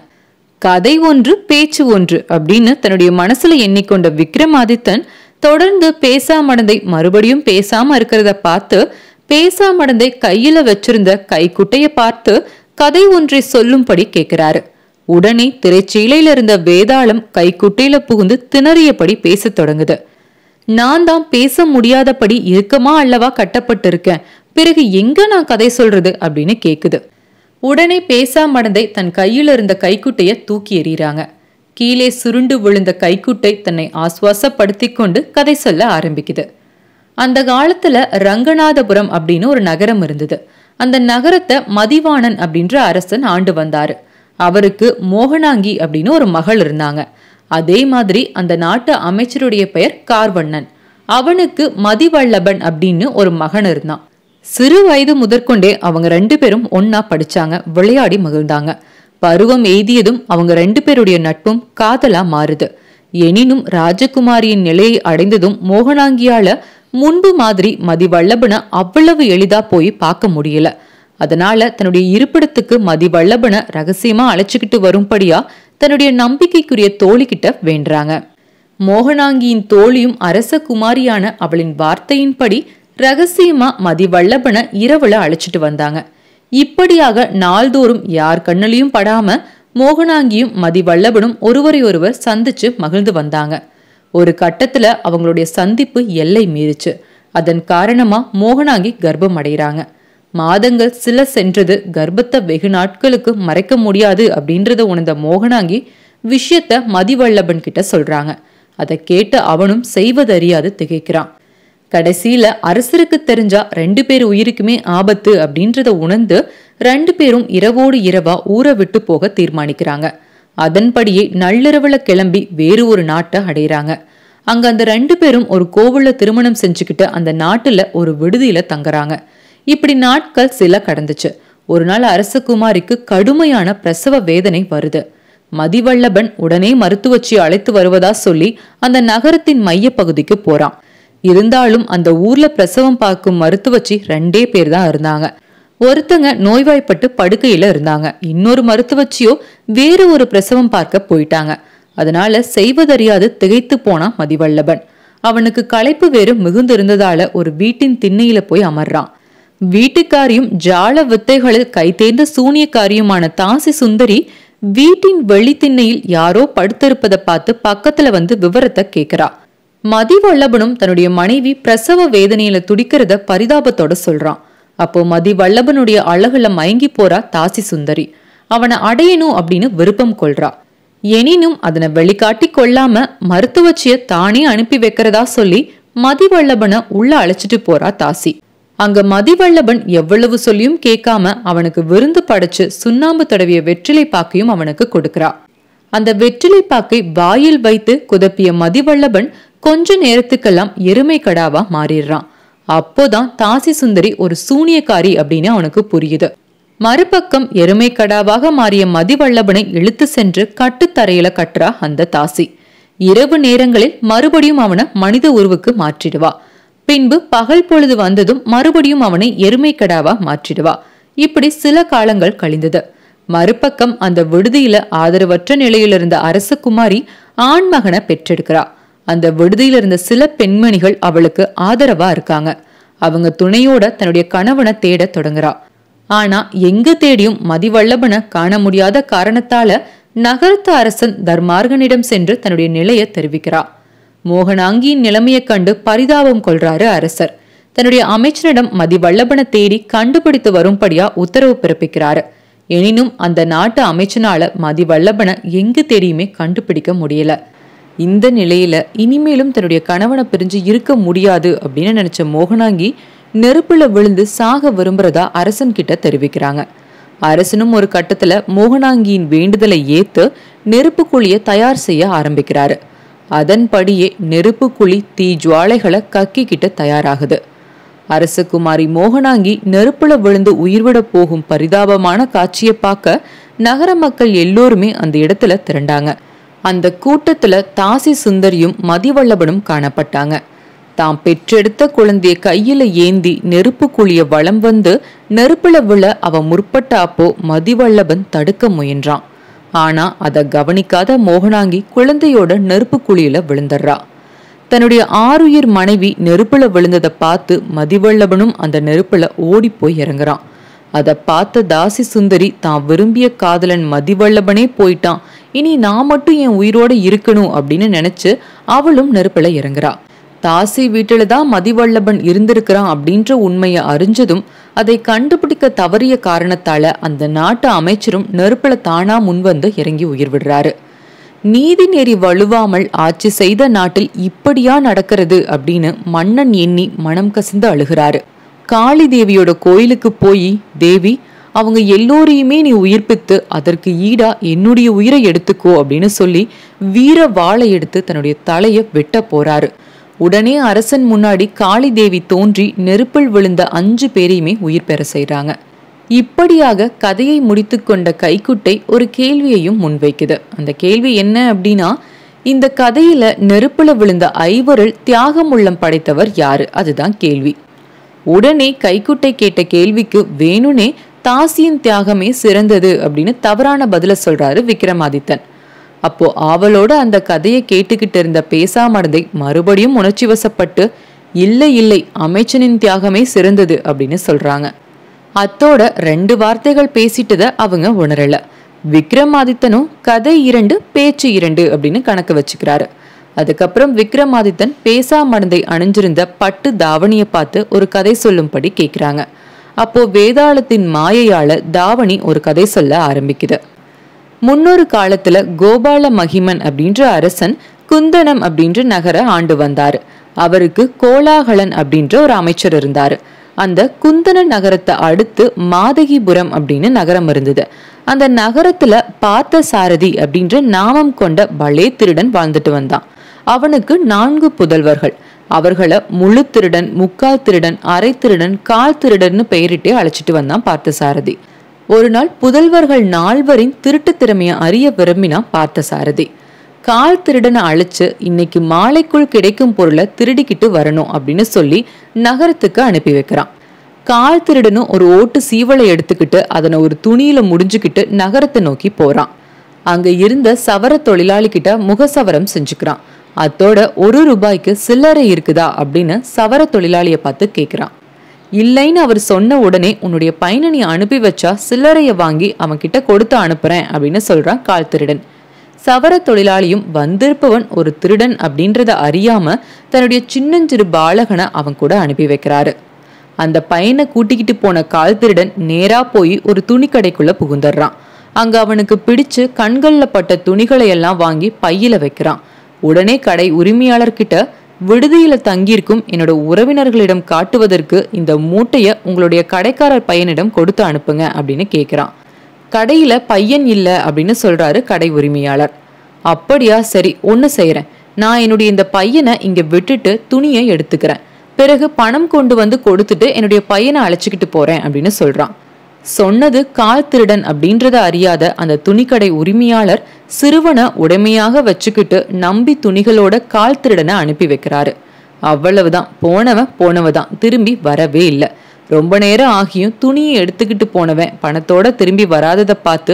கதை ஒன்று பேச்சு ஒன்று அப்படின்னு தன்னுடைய மனசுல எண்ணிக்கொண்ட விக்ரமாதித்தன் தொடர்ந்து பேசாமடந்தை மறுபடியும் பேசாம இருக்கிறத பார்த்து பேசாமடந்தை கையில வச்சிருந்த கைக்குட்டைய பார்த்து கதை ஒன்றை சொல்லும்படி கேட்கிறாரு. உடனே திரைச்சீலையில இருந்த வேதாளம் கைக்குட்டையில புகுந்து திணறியபடி பேச தொடங்குது. நான் தான் பேச முடியாதபடி இறுக்கமா அல்லவா கட்டப்பட்டிருக்கேன், பிறகு எங்க நான் கதை சொல்றது அப்படின்னு கேக்குது. உடனே பேசாமடந்தை தன் கையில இருந்த கைக்குட்டைய தூக்கி எறிகிறாங்க. கீழே சுருண்டு விழுந்த கைக்குட்டை தன்னை ஆஸ்வாசப்படுத்தி கொண்டு கதை சொல்ல ஆரம்பிக்குது. அந்த காலத்துல ரங்கநாதபுரம் அப்படின்னு ஒரு நகரம் இருந்தது. அந்த நகரத்தை மதிவாணன் அப்படின்ற அரசன் ஆண்டு வந்தாரு. அவருக்கு மோகனாங்கி அப்படின்னு ஒரு மகள் இருந்தாங்க. அதே மாதிரி அந்த நாட்டு அமைச்சருடைய பெயர் கார்வண்ணன். அவனுக்கு மதிவல்லபன் அப்படின்னு ஒரு மகன் இருந்தான். சிறு வயது முதற்கொண்டே அவங்க 2 பேரும் ஒன்னா படிச்சாங்க, விளையாடி மகிழ்ந்தாங்க. பருவம் எய்தியதும் அவங்க 2 பேருடைய நட்பும் காதலா மாறுது. எனினும் ராஜகுமாரியின் நிலையை அடைந்ததும் மோகனாங்கியால முன்பு மாதிரி மதிவல்லபனை அவ்வளவு எளிதா போய் பார்க்க முடியல. அதனால தன்னுடைய இருப்பிடத்துக்கு மதிவல்லபனை ரகசியமா அழைச்சுக்கிட்டு வரும்படியா தன்னுடைய நம்பிக்கைக்குரிய தோழி கிட்ட வேண்டுறாங்க. மோகனாங்கியின் தோழியும் அரச குமாரியான அவளின் வார்த்தையின்படி ரகசியமா மதிவல்லபனை இரவுல அழைச்சிட்டு வந்தாங்க. இப்படியாக நாள்தோறும் யார் கண்ணிலையும் படாம மோகனாங்கியும் மதிவல்லபனும் ஒருவரை ஒருவர் சந்திச்சு மகிழ்ந்து வந்தாங்க. ஒரு கட்டத்துல அவங்களுடைய சந்திப்பு எல்லை மீறிச்சு. அதன் காரணமா மோகனாங்கி கர்ப்பம் அடைகிறாங்க. மாதங்கள் சில சென்றது. கர்ப்பத்தை வெகு நாட்களுக்கு மறைக்க முடியாது அப்படின்றத உணர்ந்த மோகனாங்கி விஷயத்த மதிவல்லபன் கிட்ட சொல்றாங்க. அதை கேட்டு அவனும் செய்வதறியாது திகைக்கிறான். கடைசியில அரசருக்கு தெரிஞ்சா 2 பேர் உயிருக்குமே ஆபத்து அப்படின்றத உணர்ந்து 2 பேரும் இரவோடு இரவா ஊரை விட்டு போக தீர்மானிக்கிறாங்க. அதன்படியே நள்ளிரவுல கிளம்பி வேறு ஒரு நாட்டை அடையிறாங்க. அங்க அந்த 2 பேரும் ஒரு கோவில்ல திருமணம் செஞ்சுக்கிட்டு அந்த நாட்டுல ஒரு விடுதியில தங்குறாங்க. இப்படி நாட்கள் சில கடந்துச்சு. ஒரு நாள் அரசகுமாரிக்கு கடுமையான பிரசவ வேதனை வருது. மதிவல்லபன் உடனே மருத்துவச்சி அழைத்து வருவதா சொல்லி அந்த நகரத்தின் மைய பகுதிக்கு போறான். இருந்தாலும் அந்த ஊர்ல பிரசவம் பார்க்கும் மருத்துவச்சி 2 பேர் தான் இருந்தாங்க. ஒருத்தங்க நோய்வாய்ப்பட்டு படுக்கையில இருந்தாங்க. இன்னொரு மருத்துவச்சியோ வேறு ஒரு பிரசவம் பார்க்க போயிட்டாங்க. அதனால செய்வதறியாது திகைத்து போனான் மதிவல்லபன். அவனுக்கு களைப்பு வேறு மிகுந்து இருந்ததால ஒரு வீட்டின் திண்ணையில போய் அமர்றான். வீட்டுக்காரியும் ஜால வித்தைகளில் கைதேர்ந்த சூனியக்காரியுமான தாசி சுந்தரி வீட்டின் வெளித்திண்ணையில் யாரோ படுத்திருப்பதை பார்த்து பக்கத்துல வந்து விவரத்தை கேட்கிறா. மதிவல்லபனும் தன்னுடைய மனைவி பிரசவ வேதனையில துடிக்கிறத பரிதாபத்தோட சொல்றான். அப்போ மதிவல்லபனுடைய அழகுல மயங்கி போறா தாசி சுந்தரி. அவனை அடையணும் அப்படின்னு விருப்பம் கொள்றா. எனினும் அதனை வெளிக்காட்டி கொள்ளாம மருத்துவச்சிய தானே அனுப்பி வைக்கிறதா சொல்லி மதிவல்லபனை உள்ள அழைச்சிட்டு போறா தாசி. அங்க மதிவல்லபன் எவ்வளவு சொல்லியும் கேட்காம அவனுக்கு விருந்து படைச்சு சுண்ணாம்பு தடவிய வெற்றிலை பாக்கையும் அவனுக்கு கொடுக்கிறா. அந்த வெற்றிலை பாக்கை வாயில் வைத்து குதப்பிய மதிவல்லபன் கொஞ்ச நேரத்துக்கெல்லாம் எருமை கடாவா மாறிடுறான். அப்போதான் தாசி சுந்தரி ஒரு சூனியக்காரி அப்படின்னு அவனுக்கு புரியுது. மறுபக்கம் எருமை கடாவாக மாறிய மதிவல்லபனை இழுத்து சென்று கட்டுத்தரையில கட்டுறா அந்த தாசி. இரவு நேரங்களில் மறுபடியும் அவனை மனித உருவுக்கு மாற்றிடுவா. பின்பு பகல் பொழுது வந்ததும் மறுபடியும் அவனை எருமை கடாவா மாற்றிடுவா. இப்படி சில காலங்கள் கழிந்தது. மறுபக்கம் அந்த விடுதியில ஆதரவற்ற நிலையில் இருந்த அரசகுமாரி ஆண்மகனை பெற்றெடுக்கிறா. அந்த விடுதியில இருந்த சில பெண்மணிகள் அவளுக்கு ஆதரவா இருக்காங்க. அவங்க துணையோட தன்னுடைய கணவனை தேட தொடங்குறா. ஆனா எங்க தேடியும் மதிவல்லபனை காண முடியாத காரணத்தால நகரத்து அரசன் தர்மார்கனிடம் சென்று தன்னுடைய நிலையை தெரிவிக்கிறா. மோகனாங்கியின் நிலைமையை கண்டு பரிதாபம் கொள்றாரு அரசர். தன்னுடைய அமைச்சரிடம் மதிவல்லபனை தேடி கண்டுபிடித்து வரும்படியா உத்தரவு பிறப்பிக்கிறாரு. எனினும் அந்த நாட்டு அமைச்சனால மதிவல்லபனை எங்கு தேடியுமே கண்டுபிடிக்க முடியல. இந்த நிலையில இனிமேலும் தன்னுடைய கணவனை பிரிஞ்சு இருக்க முடியாது அப்படின்னு நினைச்ச மோகனாங்கி நெருப்புல விழுந்து சாக விரும்புறதா அரசன் கிட்ட தெரிவிக்கிறாங்க. அரசனும் ஒரு கட்டத்துல மோகனாங்கியின் வேண்டுதலை ஏத்து நெருப்பு குழிய தயார் செய்ய ஆரம்பிக்கிறாரு. அதன்படியே நெருப்பு குழி தீ ஜுவாலைகளை கக்கிக்கிட்டு தயாராகுது. அரசகுமாரி மோகனாங்கி நெருப்புல விழுந்து உயிர்விட போகும் பரிதாபமான காட்சியை பார்க்க நகர மக்கள் எல்லோருமே அந்த இடத்துல திரண்டாங்க. அந்த கூட்டத்துல தாசி சுந்தரியும் மதிவல்லபனும் காணப்பட்டாங்க. தாம் பெற்றெடுத்த குழந்தைய கையில ஏந்தி நெருப்பு குழிய வலம் வந்து நெருப்புல விழ அவ முற்பட்ட அப்போ மதிவல்லபன் தடுக்க முயன்றான். ஆனா அதை கவனிக்காத மோகனாங்கி குழந்தையோட நெருப்பு குழியில விழுந்துடுறா. தன்னுடைய ஆருயிர் மனைவி நெருப்புல விழுந்ததை பார்த்து மதிவல்லபனும் அந்த நெருப்புல ஓடி போய் இறங்குறான். அதை பார்த்த தாசி சுந்தரி தான் விரும்பிய காதலன் மதிவல்லபனே போயிட்டான், இனி நான் மட்டும் என் உயிரோட இருக்கணும் அப்படின்னு நினைச்சு அவளும் நெருப்புல இறங்குறா. தாசி வீட்டுல தான் மதிவல்லபன் இருந்திருக்கிறான் அப்படின்ற உண்மையை அறிஞ்சதும் அதை கண்டுபிடிக்க தவறிய காரணத்தால அந்த நாட்டு அமைச்சரும் நெருப்புல தானா முன்வந்து இறங்கி உயிர் விடுறாரு. நீதி நெறி வலுவாமல் ஆட்சி செய்த நாட்டில் இப்படியா நடக்கிறது அப்படின்னு மன்னன் எண்ணி மனம் கசிந்து அழுகிறாரு. காளி தேவியோட கோயிலுக்கு போய், தேவி அவங்க எல்லோரையுமே நீ உயிர்ப்பித்து அதற்கு ஈடா என்னுடைய உயிரை எடுத்துக்கோ அப்படின்னு சொல்லி வீர வாளை எடுத்து தன்னுடைய தலையை வெட்ட போறாரு. உடனே அரசன் முன்னாடி காளி தேவி தோன்றி நெருப்பில் விழுந்த 5 பேரையுமே உயிர் பெற செய்றாங்க. இப்படியாக கதையை முடித்து கொண்ட கைக்குட்டை ஒரு கேள்வியையும் முன்வைக்குது. அந்த கேள்வி என்ன அப்படின்னா, இந்த கதையில நெருப்புல விழுந்த 5 தியாகம் உள்ளம் படைத்தவர் யாரு? அதுதான் கேள்வி. உடனே கைக்குட்டை கேட்ட கேள்விக்கு வேணுனே தாசியின் தியாகமே சிறந்தது அப்படின்னு தவறான பதில சொல்றாரு விக்ரமாதித்தன். அப்போ ஆவலோட அந்த கதையை கேட்டுக்கிட்டு இருந்த பேசாமடந்தை மறுபடியும் உணர்ச்சி வசப்பட்டு, இல்லை இல்லை, அமைச்சனின் தியாகமே சிறந்தது அப்படின்னு சொல்றாங்க. அத்தோட 2 வார்த்தைகள் பேசிட்டத அவங்க உணரல. விக்ரமாதித்தனும் கதை 2 பேச்சு 2 அப்படின்னு கணக்கு வச்சுக்கிறாரு. அதுக்கப்புறம் விக்ரமாதித்தன் பேசாமடந்தை அணிஞ்சிருந்த பட்டு தாவணியை பார்த்து ஒரு கதை சொல்லும்படி கேட்கிறாங்க. அப்போ வேதாளத்தின் மாயையால தாவணி ஒரு கதை சொல்ல ஆரம்பிக்குது. முன்னொரு காலத்துல கோபால மகிமன் அப்படின்ற அரசன் குந்தனம் அப்படின்ற நகர ஆண்டு வந்தாரு. அவருக்கு கோலாகலன் அப்படின்ற ஒரு அமைச்சர் இருந்தாரு. அந்த குந்தன நகரத்தை அடுத்து மாதகிபுரம் அப்படின்னு நகரம் இருந்தது. அந்த நகரத்துல பார்த்த சாரதி அப்படின்ற நாமம் கொண்ட பலே திருடன் வாழ்ந்துட்டு வந்தான். அவனுக்கு 4 புதல்வர்கள். அவர்களை முழு திருடன், முக்கால் திருடன், அரை திருடன், கால் திருடன்னு பெயரிட்டே அழைச்சிட்டு வந்தான் பார்த்தசாரதி. ஒரு நாள் புதல்வர்கள் 4 திருட்டு திறமைய அறிய விரும்பினா பார்த்தசாரதி. கால் திருடனை அழைச்சு இன்னைக்கு மாலைக்குள் கிடைக்கும் பொருளை திருடிக்கிட்டு வரணும் அப்படின்னு சொல்லி நகரத்துக்கு அனுப்பி வைக்கிறான். கால் திருடனும் ஒரு ஓட்டு சீவலை எடுத்துக்கிட்டு அதனை ஒரு துணியில முடிஞ்சுக்கிட்டு நகரத்தை நோக்கி போறான். அங்க இருந்த சவர தொழிலாளி கிட்ட முகசவரம் செஞ்சுக்கிறான். அதோட 1 ரூபாய்க்கு சில்லறை இருக்குதா அப்படின்னு சவர தொழிலாளிய பார்த்து கேட்கிறான். இல்லைன்னு அவர் சொன்ன உடனே, உன்னுடைய பையனை நீ அனுப்பி வச்சா சில்லறைய வாங்கி அவன் கிட்ட கொடுத்து அனுப்புறேன் அப்படின்னு சொல்றான் கால் திருடன். சவர தொழிலாளியும் வந்திருப்பவன் ஒரு திருடன் அப்படின்றத அறியாம தன்னுடைய சின்னஞ்சிறு பாலகனை அவன் கூட அனுப்பி வைக்கிறாரு. அந்த பையனை கூட்டிக்கிட்டு போன கால் திருடன் நேரா போய் ஒரு துணி கடைக்குள்ள புகுந்துடுறான். அங்க அவனுக்கு பிடிச்சு கண்கள்ல பட்ட துணிகளை எல்லாம் வாங்கி பையில வைக்கிறான். உடனே கடை உரிமையாளர்கிட்ட, விடுதியில தங்கியிருக்கும் என்னோட உறவினர்களிடம் காட்டுவதற்கு இந்த மூட்டைய உங்களுடைய கடைக்காரர் பையனிடம் கொடுத்து அனுப்புங்க அப்படின்னு கேட்கிறான். கடையில பையன் இல்ல அப்படின்னு சொல்றாரு கடை உரிமையாளர். அப்படியா, சரி ஒன்னு செய்யறேன், நான் என்னுடைய இந்த பையனை இங்க விட்டுட்டு துணியை எடுத்துக்கிறேன், பிறகு பணம் கொண்டு வந்து கொடுத்துட்டு என்னுடைய பையனை அழைச்சிக்கிட்டு போறேன் அப்படின்னு சொல்றான். சொன்னது கால் திருடன் அப்படின்றத அறியாத அந்த துணிக்கடை உரிமையாளர் சிறுவனை உடைமையாக வச்சுக்கிட்டு நம்பி துணிகளோட கால் திருடனை அனுப்பி வைக்கிறாரு. அவ்வளவுதான், போனவதான் திரும்பி வரவே இல்லை. ரொம்ப நேரம் ஆகியும் துணியை எடுத்துக்கிட்டு போனவன் பணத்தோட திரும்பி வராததை பார்த்து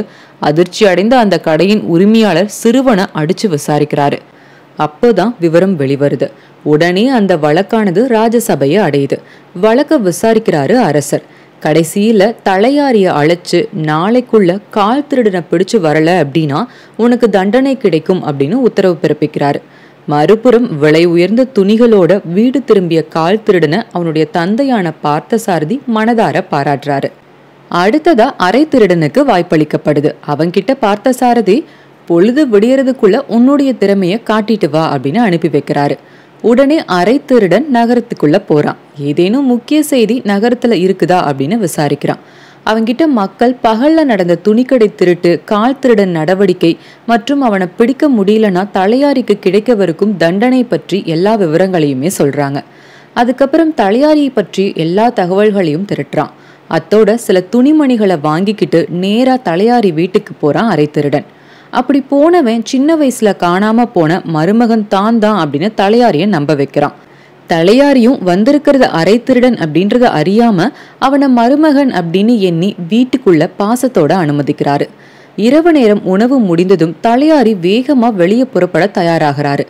அதிர்ச்சி அடைந்த அந்த கடையின் உரிமையாளர் சிறுவனை அடிச்சு விசாரிக்கிறாரு. அப்போதான் விவரம் வெளிவருது. உடனே அந்த வழக்கானது ராஜசபையை அடையுது. வழக்க விசாரிக்கிறாரு அரசர். கடைசியில தலையாரிய அழைச்சு நாளைக்குள்ள கால் திருடனை பிடிச்சு வரல அப்படின்னா உனக்கு தண்டனை கிடைக்கும் அப்படின்னு உத்தரவு பிறப்பிக்கிறாரு. மறுபுறம் விலை உயர்ந்த துணிகளோட வீடு திரும்பிய கால் திருடனை அவனுடைய தந்தையான பார்த்தசாரதி மனதார பாராட்டுறாரு. அடுத்ததா அரை திருடனுக்கு வாய்ப்பளிக்கப்படுது. அவன்கிட்ட பார்த்தசாரதி பொழுது விடியறதுக்குள்ள உன்னுடைய திறமைய காட்டிட்டு வா அப்படின்னு அனுப்பி வைக்கிறாரு. உடனே அரை திருடன் நகரத்துக்குள்ள போறான். ஏதேனும் முக்கிய செய்தி நகரத்துல இருக்குதா அப்படின்னு விசாரிக்கிறான். அவங்கிட்ட மக்கள் பகல்ல நடந்த துணிக்கடை திருட்டு, கால் திருடன் நடவடிக்கை மற்றும் அவனை பிடிக்க முடியலன்னா தலையாரிக்கு கிடைக்கவிருக்கும் தண்டனை பற்றி எல்லா விவரங்களையுமே சொல்றாங்க. அதுக்கப்புறம் தலையாரியை பற்றி எல்லா தகவல்களையும் திரட்டுறான். அத்தோட சில துணிமணிகளை வாங்கிக்கிட்டு நேரா தலையாரி வீட்டுக்கு போறான் அரை திருடன். அப்படி போனவன் சின்ன வயசுல காணாம போன மருமகன் தான் அப்படின்னு தலையாரிய நம்ப வைக்கிறான். தலையாரியும் வந்திருக்கிறது அரை திருடன் அப்படின்றத அறியாம அவனை மருமகன் அப்படின்னு எண்ணி வீட்டுக்குள்ள பாசத்தோட அனுமதிக்கிறாரு. இரவு நேரம் உணவு முடிந்ததும் தலையாரி வேகமா வெளியே புறப்பட தயாராகிறாரு.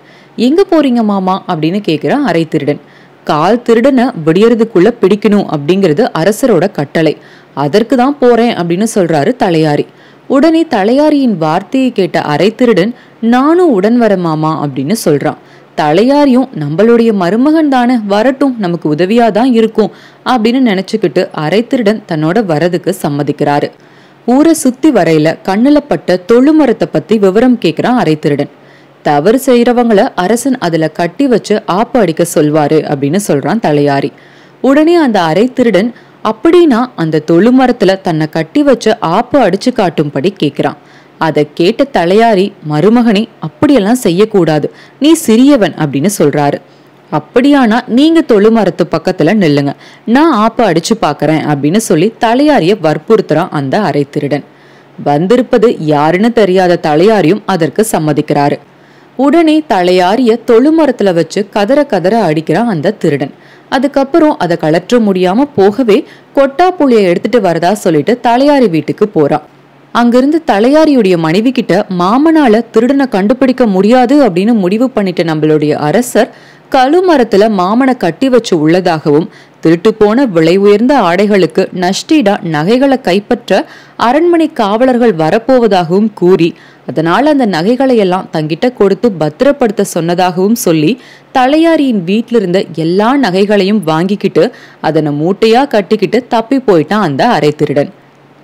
எங்க போறீங்க மாமா அப்படின்னு கேட்கிறான் அரை திருடன். கால் திருடனை விடியறதுக்குள்ள பிடிக்கணும் அப்படிங்கிறது அரசரோட கட்டளை, அதற்கு தான் போறேன் அப்படின்னு சொல்றாரு தலையாரி. உடனே தலையாரியின் வார்த்தையை கேட்ட அரை திருடன் நானும் உடன் வர மாமா அப்படின்னு சொல்றான். தலையாரியும் நம்மளுடைய மருமகன் தானே, வரட்டும், நமக்கு உதவியாதான் இருக்கும் அப்படின்னு நினைச்சுக்கிட்டு அரை திருடன் தன்னோட வரதுக்கு சம்மதிக்கிறாரு. ஊரை சுத்தி வரையில கண்ணுல பட்ட தொழுமரத்தை பத்தி விவரம் கேட்கிறான் அரை திருடன். தவறு செய்யறவங்கள அரசன் அதுல கட்டி வச்சு ஆப்பு அடிக்க சொல்வாரு அப்படின்னு சொல்றான் தலையாரி. உடனே அந்த அரை திருடன் அப்படின்னா அந்த தொழுமரத்துல தன்னை கட்டி வச்சு ஆப்பு அடிச்சு காட்டும்படி கேட்கிறான். அதை கேட்ட தலையாரி, மருமகனே அப்படியெல்லாம் செய்யக்கூடாது, நீ சிறியவன் அப்படின்னு சொல்றாரு. அப்படியானா நீங்க தொழுமரத்து பக்கத்துல நில்லுங்க, நான் ஆப்ப அடிச்சு பாக்குறேன் அப்படின்னு சொல்லி தலையாரிய வற்புறுத்துறான் அந்த அரை திருடன். வந்திருப்பது யாருன்னு தெரியாத தலையாரியும் அதற்கு சம்மதிக்கிறாரு. உடனே தலையாரிய தொழுமரத்துல வச்சு கதற கதற அடிக்கிறான் அந்த திருடன். அதுக்கப்புறம் அதை கலற்ற முடியாம போகவே கொட்டா புளிய எடுத்துட்டு வரதா சொல்லிட்டு தலையாரி வீட்டுக்கு போறான். அங்கிருந்து தலையாரியுடைய மனைவி கிட்ட மாமனால திருடனை கண்டுபிடிக்க முடியாது அப்படின்னு முடிவு பண்ணிட்டு நம்மளுடைய அரசர் கழுமரத்துல மாமனை கட்டி வச்சு உள்ளதாகவும் திருட்டு போன விலை உயர்ந்த ஆடைகளுக்கு நஷ்டீடா நகைகளை கைப்பற்ற அரண்மனை காவலர்கள் வரப்போவதாகவும் கூறி அதனால அந்த நகைகளை எல்லாம் தங்கிட்ட கொடுத்து பத்திரப்படுத்த சொன்னதாகவும் சொல்லி தலையாரியின் வீட்டில இருந்த எல்லா நகைகளையும் வாங்கிக்கிட்டு அதனை மூட்டையா கட்டிக்கிட்டு தப்பி போயிட்டான் அந்த அரை திருடன்.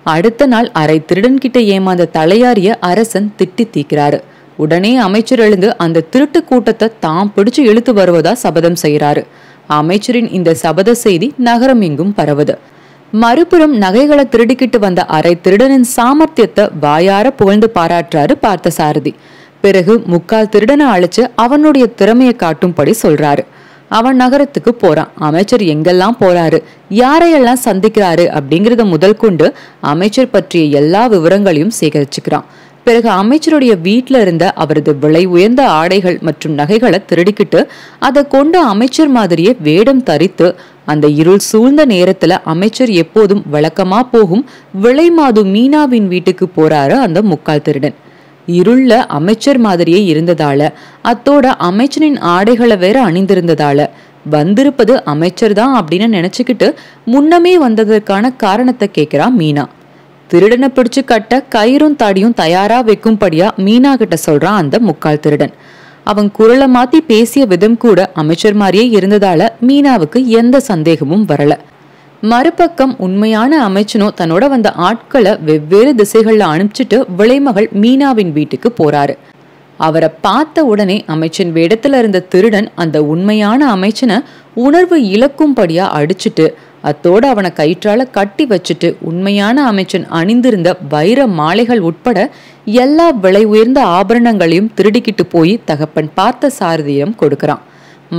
அடுத்த நாள் அரை திருடன் கிட்ட ஏமாந்த தலையாரிய அரசன் திட்டி தீக்கிறாரு. உடனே அமைச்சர் எழுந்து அந்த திருட்டு கூட்டத்தை தாம் பிடிச்சு இழுத்து வருவதா சபதம் செய்யறாரு. அமைச்சரின் இந்த சபத செய்தி நகரம் எங்கும் பரவுது. மறுபுறம் நகைகளை திருடிக்கிட்டு வந்த அரை திருடனின் சாமர்த்தியத்தை வாயார புகழ்ந்து பாராட்டுறாரு பார்த்தசாரதி. பிறகு முக்கால் திருடனை அழைச்சு அவனுடைய திறமையை காட்டும்படி சொல்றாரு. அவன் நகரத்துக்கு போறான். அமைச்சர் எங்கெல்லாம் போறாரு, யாரையெல்லாம் சந்திக்கிறாரு அப்படிங்கறத முதல் கொண்டு அமைச்சர் பற்றிய எல்லா விவரங்களையும் சேகரிச்சுக்கிறான். பிறகு அமைச்சருடைய வீட்டுல இருந்த அவரது விலை உயர்ந்த ஆடைகள் மற்றும் நகைகளை திருடிக்கிட்டு அதை கொண்டு அமைச்சர் மாதிரியே வேடம் தரித்து அந்த இருள் சூழ்ந்த நேரத்துல அமைச்சர் எப்போதும் வழக்கமா போகும் விலை மாது மீனாவின் வீட்டுக்கு போறாரு அந்த முக்கால் திருடன். இருள்ல அமைச்சர் மாதிரியே இருந்ததால அத்தோட அமைச்சரின் ஆடைகளை வேற அணிந்திருந்ததால வந்திருப்பது அமைச்சர் தான் அப்படின்னு நினைச்சுக்கிட்டு முன்னமே வந்ததற்கான காரணத்தை கேட்கிறா மீனா. திருடனை பிடிச்சு கட்ட கயிறும் தாடியும் தயாரா வைக்கும்படியா மீனா கிட்ட சொல்றான் அந்த முக்கால் திருடன். அவன் குரலை மாத்தி பேசிய விதம் கூட அமைச்சர் மாதிரியே இருந்ததால மீனாவுக்கு எந்த சந்தேகமும் வரல. மறுபக்கம் உண்மையான அமைச்சனோ தன்னோட வந்த ஆட்களை வெவ்வேறு திசைகள்ல அனுப்பிச்சிட்டு விளைமகள் மீனாவின் வீட்டுக்கு போறாரு. அவரை பார்த்த உடனே அமைச்சன் வேடத்துல இருந்த திருடன் அந்த உண்மையான அமைச்சனை உணர்வு இழக்கும்படியா அடிச்சுட்டு அத்தோடு அவனை கயிற்றால கட்டி வச்சுட்டு உண்மையான அமைச்சன் அணிந்திருந்த வைர மாலைகள் உட்பட எல்லா விலை உயர்ந்த ஆபரணங்களையும் திருடிக்கிட்டு போய் தகப்பன் பார்த்த சாரதியிடம் கொடுக்கறான்.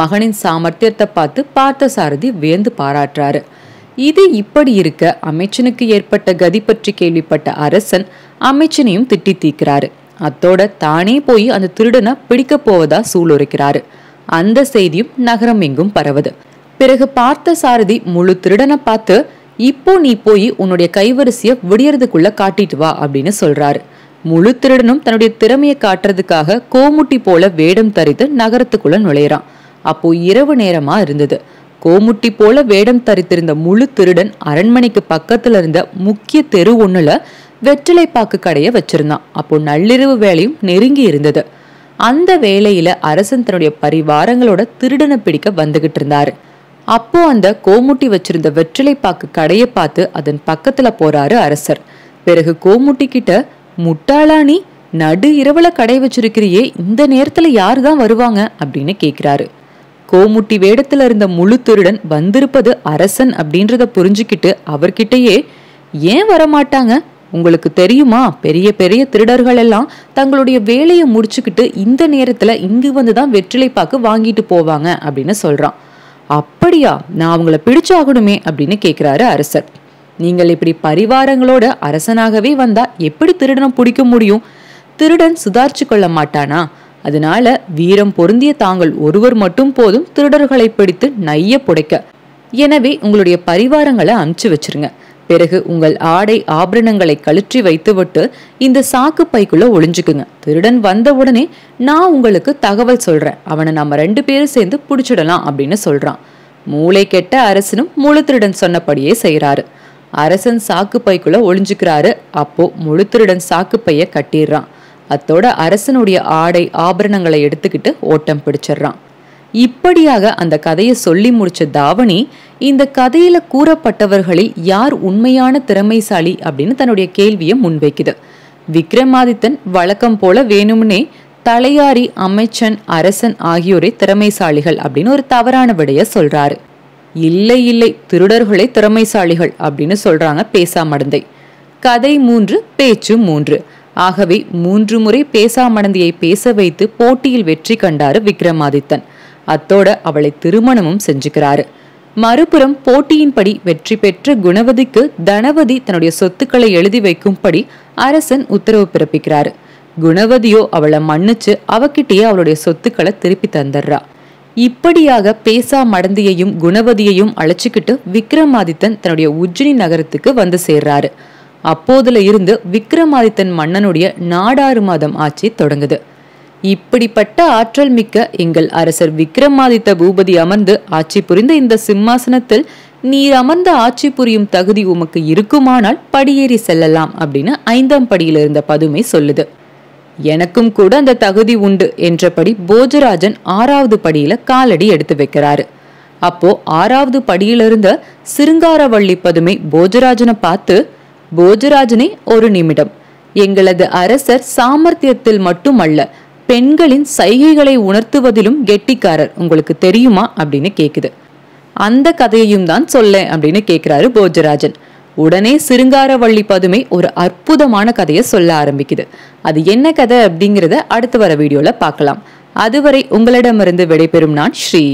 மகனின் சாமர்த்தியத்தை பார்த்து பார்த்த சாரதி வியந்து பாராட்டுறாரு. இது இப்படி இருக்க அமைச்சனுக்கு ஏற்பட்ட கதி பற்றி கேள்விப்பட்ட அரசன் அமைச்சனையும் திட்டி தீக்கிறாரு. அத்தோட தானே போய் அந்த திருடனை பிடிக்க போவதா சூளுரைக்கிறாரு. அந்த செய்தியும் நகரம் எங்கும் பரவுது. பிறகு பார்த்த சாரதி முழு திருடனை பார்த்து, இப்போ நீ போய் உன்னுடைய கைவரிசைய விடியறதுக்குள்ள காட்டிட்டு வா அப்படின்னு சொல்றாரு. முழு திருடனும் தன்னுடைய திறமையை காட்டுறதுக்காக கோமுட்டி போல வேடம் தரித்து நகரத்துக்குள்ள நுழையிறான். அப்போ இரவு நேரமா இருந்தது. கோமுட்டி போல வேடம் தரித்திருந்த முழு திருடன் அரண்மனைக்கு பக்கத்துல இருந்த முக்கிய தெரு ஒண்ணுல வெற்றிலை பாக்கு கடைய வச்சிருந்தான். அப்போ நள்ளிரவு வேலையும் நெருங்கி இருந்தது. அந்த வேளையில அரசன் தன்னுடைய பரிவாரங்களோட திருடனை பிடிக்க வந்துகிட்டு இருந்தாரு. அப்போ அந்த கோமுட்டி வச்சிருந்த வெற்றிலை பாக்கு கடைய பார்த்து அதன் பக்கத்துல போறாரு அரசர். பிறகு கோமுட்டி கிட்ட, முட்டாளா நீ, நடு இரவுல கடை வச்சிருக்கிறியே, இந்த நேரத்துல யாருதான் வருவாங்க அப்படின்னு கேக்குறாரு. கோமுட்டி வேடத்துல இருந்த முழு திருடன் வந்திருப்பது அரசன் அப்படின்றத புரிஞ்சுக்கிட்டு அவர்கிட்டயே, ஏன் வரமாட்டாங்க, உங்களுக்கு தெரியுமா, பெரிய பெரிய திருடர்கள் எல்லாம் தங்களுடைய வேலையை முடிச்சுக்கிட்டு இந்த நேரத்துல இங்கு வந்துதான் வெற்றிலை பாக்கு வாங்கிட்டு போவாங்க அப்படின்னு சொல்றான். அப்படியா, நான் அவங்கள பிடிச்சாகணுமே அப்படின்னு கேக்குறாரு அரசர். நீங்கள் இப்படி பரிவாரங்களோட அரசனாகவே வந்தா எப்படி திருடனை பிடிக்க முடியும்? திருடன் சுதாரிச்சு கொள்ள மாட்டானா? அதனால வீரம் பொருந்திய தாங்கள் ஒருவர் மட்டும் போதும் திருடர்களை பிடித்து நைய புடைக்க. எனவே உங்களுடைய பரிவாரங்களை அனுப்பிச்சு வச்சிருங்க. பிறகு உங்கள் ஆடை ஆபரணங்களை கழற்றி வைத்துவிட்டு இந்த சாக்கு பைக்குள்ள ஒளிஞ்சுக்குங்க. திருடன் வந்த உடனே நான் உங்களுக்கு தகவல் சொல்றேன். அவனை நம்ம 2 பேரும் சேர்ந்து பிடிச்சிடலாம் அப்படின்னு சொல்றான். மூளை கெட்ட அரசனும் முழு திருடன் சொன்னபடியே செய்யறாரு. அரசன் சாக்கு பைக்குள்ள ஒளிஞ்சுக்கிறாரு. அப்போ முழு திருடன் சாக்கு பைய கட்டிடுறான். அத்தோட அரசனுடைய ஆடை ஆபரணங்களை எடுத்துக்கிட்டு ஓட்டம் பிடிச்சிடுறான். இப்படியாக அந்த கதையை சொல்லி முடிச்ச தாவணி இந்த கதையில கூறப்பட்டவர்களில் யார் உண்மையான திறமைசாலி அப்படின்னு தன்னுடைய கேள்வியை முன்வைக்குது. விக்ரமாதித்தன் வழக்கம் போல வேணும்னே தலையாரி, அமைச்சன், அரசன் ஆகியோரை திறமைசாலிகள் அப்படின்னு ஒரு தவறான விடைய சொல்றாரு. இல்லை இல்லை, திருடர்களே திறமைசாலிகள் அப்படின்னு சொல்றாங்க பேசாமடந்தை. கதை 3, பேச்சு 3. ஆகவே 3 முறை பேசாமடந்தையை பேச வைத்து போட்டியில் வெற்றி கண்டாரு விக்ரமாதித்தன். அத்தோட அவளை திருமணமும் செஞ்சுக்கிறாரு. மறுபுறம் போட்டியின்படி வெற்றி பெற்ற குணவதிக்கு தனவதி தன்னுடைய சொத்துக்களை எழுதி வைக்கும்படி அரசன் உத்தரவு பிறப்பிக்கிறாரு. குணவதியோ அவளை மன்னிச்சு அவகிட்டயே அவளுடைய சொத்துக்களை திருப்பி தந்துடுறா. இப்படியாக பேசாமடந்தையையும் குணவதியையும் அழைச்சிக்கிட்டு விக்ரமாதித்தன் தன்னுடைய உஜ்ஜினி நகரத்துக்கு வந்து சேர்றாரு. அப்போதுல இருந்து விக்ரமாதித்தன் மன்னனுடைய 4 மாதம் ஆட்சி தொடங்குது. இப்படிப்பட்ட ஆற்றல் மிக்க எங்கள் அரசர் விக்ரமாதித்த பூபதி அமர்ந்து ஆட்சி புரிந்த இந்த சிம்மாசனத்தில் நீர் அமர்ந்த ஆட்சி புரியும் தகுதி உமக்கு இருக்குமானால் படியேறி செல்லலாம் அப்படின்னு 5ஆம் படியில இருந்த பதுமை சொல்லுது. எனக்கும் கூட அந்த தகுதி உண்டு என்றபடி போஜராஜன் 6வது படியில காலடி எடுத்து வைக்கிறாரு. அப்போ 6வது படியில இருந்த சிருங்காரவள்ளி பதுமை போஜராஜனை பார்த்து, போஜராஜனே, ஒரு நிமிடம், எங்களது அரசர் சாமர்த்தியத்தில் மட்டுமல்ல பெண்களின் சைகைகளை உணர்த்துவதிலும் கெட்டிக்காரர், உங்களுக்கு தெரியுமா அப்படின்னு கேக்குது. அந்த கதையையும் தான் சொல்ல அப்படின்னு கேக்குறாரு போஜராஜன். உடனே சிருங்காரவள்ளி பதுமை ஒரு அற்புதமான கதையை சொல்ல ஆரம்பிக்குது. அது என்ன கதை அப்படிங்கிறத அடுத்து வர வீடியோல பார்க்கலாம். அதுவரை உங்களிடமிருந்து விடைபெறும் நான் ஸ்ரீ.